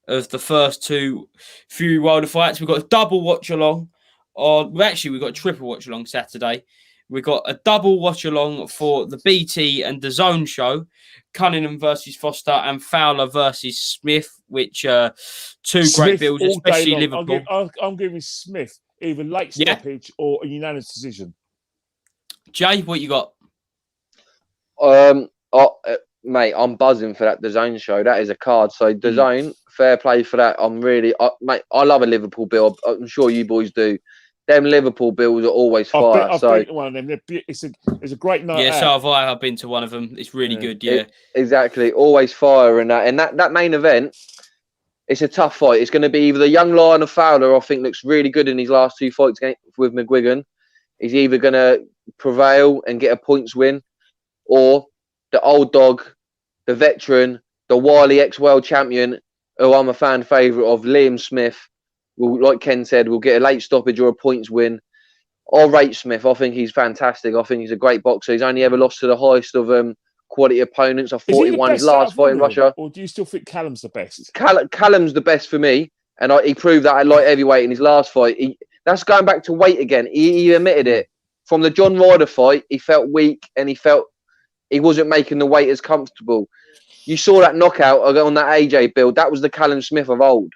of the first two Fury Wilder fights. We've got a double watch along. We've got a triple watch along Saturday. We've got a double watch along for the BT and the Zone show. Cunningham versus Foster and Fowler versus Smith, which two great builds, especially Liverpool. I'm giving Smith either late stoppage or a unanimous decision. Jay, what you got? Mate, I'm buzzing for that DAZN show. That is a card. So DAZN, fair play for that. Mate, I love a Liverpool bill. I'm sure you boys do. Them Liverpool bills are always fire. I've been to one of them. It's a great night. Yeah, so have I. I've been to one of them. It's really good. Yeah, exactly. Always fire and that main event. It's a tough fight. It's going to be either the young lion of Fowler, I think, looks really good in his last two fights with McGuigan. He's either going to prevail and get a points win, or the old dog, the veteran, the wily ex-world champion, who I'm a fan favourite of, Liam Smith, will, like Ken said, will get a late stoppage or a points win. I rate Smith. I think he's fantastic. I think he's a great boxer. He's only ever lost to the highest of quality opponents. I Is thought he he the won his best out last of all fight of in them, Russia. or do you still think Callum's the best? Callum's the best for me, and he proved that at light heavyweight in his last fight. That's going back to weight again. He admitted it. From the John Ryder fight, he felt weak and he felt he wasn't making the weight as comfortable. You saw that knockout on that AJ build. That was the Callum Smith of old.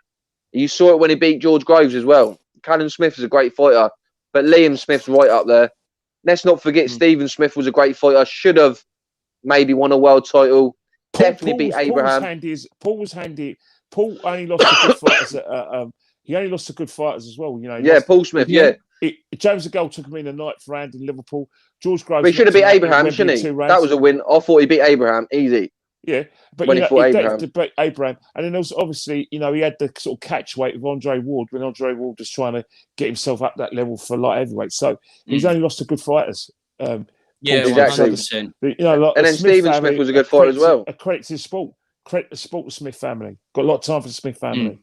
You saw it when he beat George Groves as well. Callum Smith is a great fighter, but Liam Smith's right up there. Let's not forget Stephen Smith was a great fighter. Should have maybe won a world title. Definitely beat Abraham. Paul was handy. Paul only lost to good fighters. He only lost to good fighters as well. You know. Yeah, Paul Smith. James Agal took him in the ninth round in Liverpool. George Groves. But he should have beat Abraham, shouldn't he? That was a win. I thought he beat Abraham easy. Yeah, but when he fought Abraham. To beat Abraham, and then also obviously, he had the sort of catch weight of Andre Ward when Andre Ward was trying to get himself up that level for light heavyweight. So he's only lost to good fighters. Yeah, exactly. 100%. And then Stephen Smith was a good fighter as well. A credit to sport. Credit to sport the Smith family. Got a lot of time for the Smith family.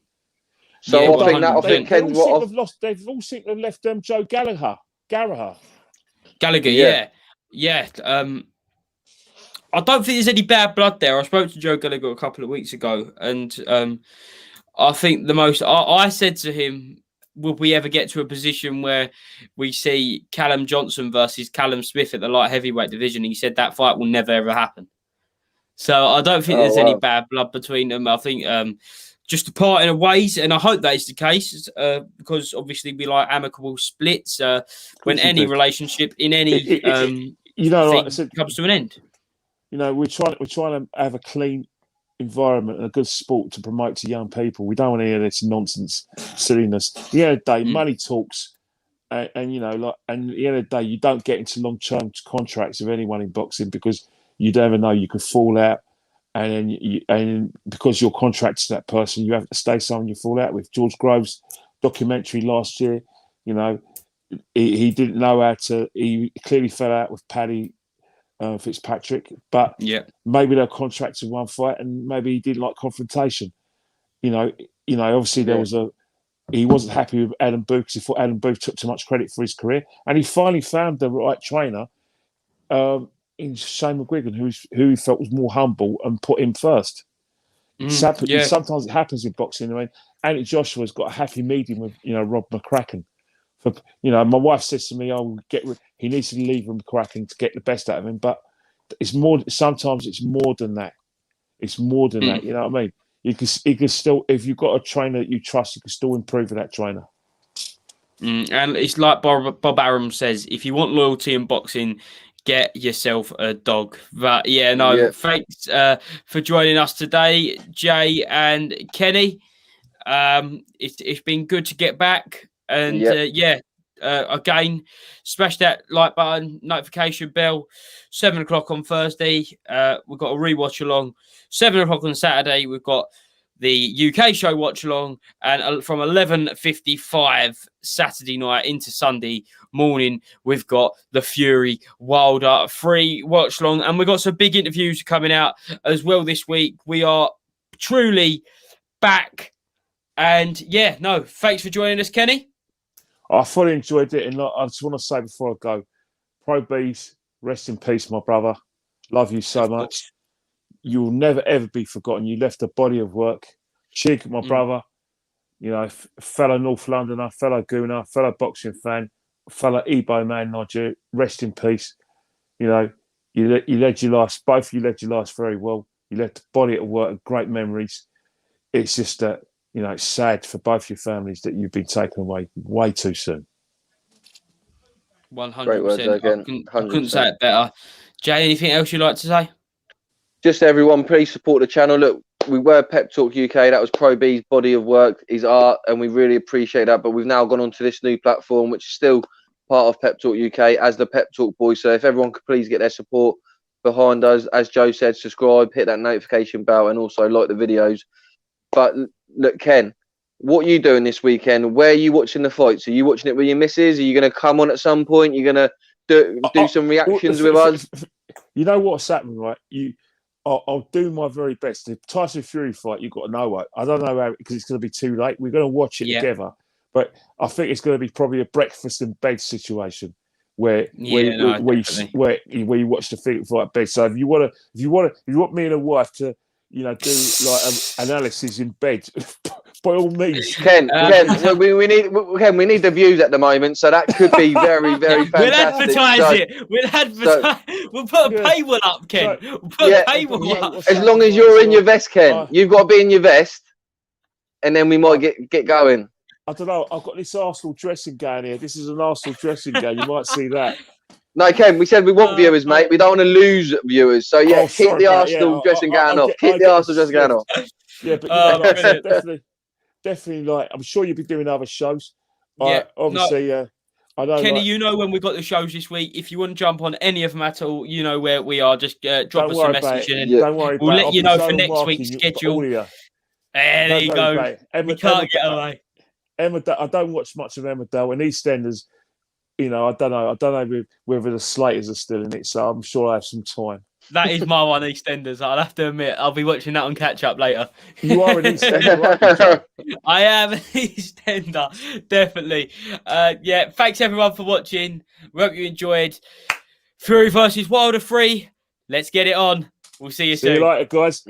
So yeah, I think Ken's they've all seemed to have left Joe Gallagher. Yeah. I don't think there's any bad blood there. I spoke to Joe Gallagher a couple of weeks ago, and I think I said to him, will we ever get to a position where we see Callum Johnson versus Callum Smith at the light heavyweight division? He said that fight will never, ever happen. So I don't think there's any bad blood between them. I think just a parting of ways, and I hope that is the case because obviously we like amicable splits when any relationship in any thing comes to an end. We're trying to have a clean environment and a good sport to promote to young people. We don't want to hear this nonsense, silliness. At the end of the day, money talks, and at the end of the day, you don't get into long-term contracts with anyone in boxing because you never know, you could fall out, and because you're contracted to that person, you have to stay someone you fall out with. George Groves' documentary last year, he didn't know how to. He clearly fell out with Paddy Fitzpatrick, but maybe they're contracted one fight, and maybe he didn't like confrontation. Obviously there was he wasn't happy with Adam Booth because he thought Adam Booth took too much credit for his career, and he finally found the right trainer in Shane McGuigan, who he felt was more humble and put him first. Sometimes it happens in boxing. I mean, Anthony Joshua's got a happy medium with Rob McCracken. My wife says to me, he needs to leave McCracken to get the best out of him. But it's more. Sometimes it's more than that. It's more than that. You know what I mean? You can still, if you've got a trainer that you trust, you can still improve with that trainer. And it's like Bob Arum says: if you want loyalty in boxing, get yourself a dog. But thanks for joining us today, Jay and Kenny. It's been good to get back. And again, smash that like button, notification bell. 7 o'clock on Thursday. We've got a rewatch along. 7 o'clock on Saturday, we've got the UK show watch along, and from 11:55 Saturday night into Sunday morning, we've got the Fury Wilder free watch along, and we've got some big interviews coming out as well this week. We are truly back, and thanks for joining us, Kenny. I fully enjoyed it, and I just want to say before I go, Pro Beez, rest in peace, my brother. Love you so much. You will never, ever be forgotten. You left a body of work. Cheek, my brother, fellow North Londoner, fellow Gooner, fellow boxing fan, fellow Ebo man, Nigeria. Rest in peace. You led your life. Both of you led your lives very well. You left a body of work, great memories. It's just that, it's sad for both your families that you've been taken away way too soon. 100%. I couldn't say it better. Jay, anything else you'd like to say? Just everyone, please support the channel. Look, we were Pep Talk UK. That was Pro Beez' body of work, his art, and we really appreciate that. But we've now gone on to this new platform, which is still part of Pep Talk UK as the Pep Talk Boys. So if everyone could please get their support behind us, as Joe said, subscribe, hit that notification bell, and also like the videos. But look, Ken, what are you doing this weekend? Where are you watching the fights? Are you watching it with your missus? Are you going to come on at some point? You're going to do some reactions with us? You know what's happening, right? I'll do my very best. The Tyson Fury fight, you've got to know. I don't know how, because it's going to be too late. We're going to watch it together, but I think it's going to be probably a breakfast in bed situation where definitely. where you watch the fight at bed. So if you want me and a wife to do like analysis in bed, by all means. Ken, we need the views at the moment, so that could be very, very fantastic. We'll put a paywall up, Ken. As long as you're in your vest, Ken. You've got to be in your vest, and then we might get going. I don't know. I've got this Arsenal dressing gown here. This is an Arsenal dressing gown. You might see that. No, Ken, we said we want viewers, mate. We don't want to lose viewers. So, keep the Arsenal dressing gown off. Keep the Arsenal dressing gown off. Yeah, but like I said, definitely, like, I'm sure you'll be doing other shows. Yeah. Obviously, I know. Kenny, when we've got the shows this week, if you want to jump on any of them at all, you know where we are. Just drop us a message and don't worry we'll let you know for next week's schedule. There you go. We can't get away. Emmerdale, I don't watch much of Emmerdale, and EastEnders, I don't know whether the Slaters are still in it, so I'm sure I have some time. That is my one, EastEnders. I'll have to admit, I'll be watching that on catch up later. You are an EastEnder, I am an EastEnder, definitely. Thanks everyone for watching. We hope you enjoyed Fury versus Wilder 3. Let's get it on. We'll see you soon. See you later, guys.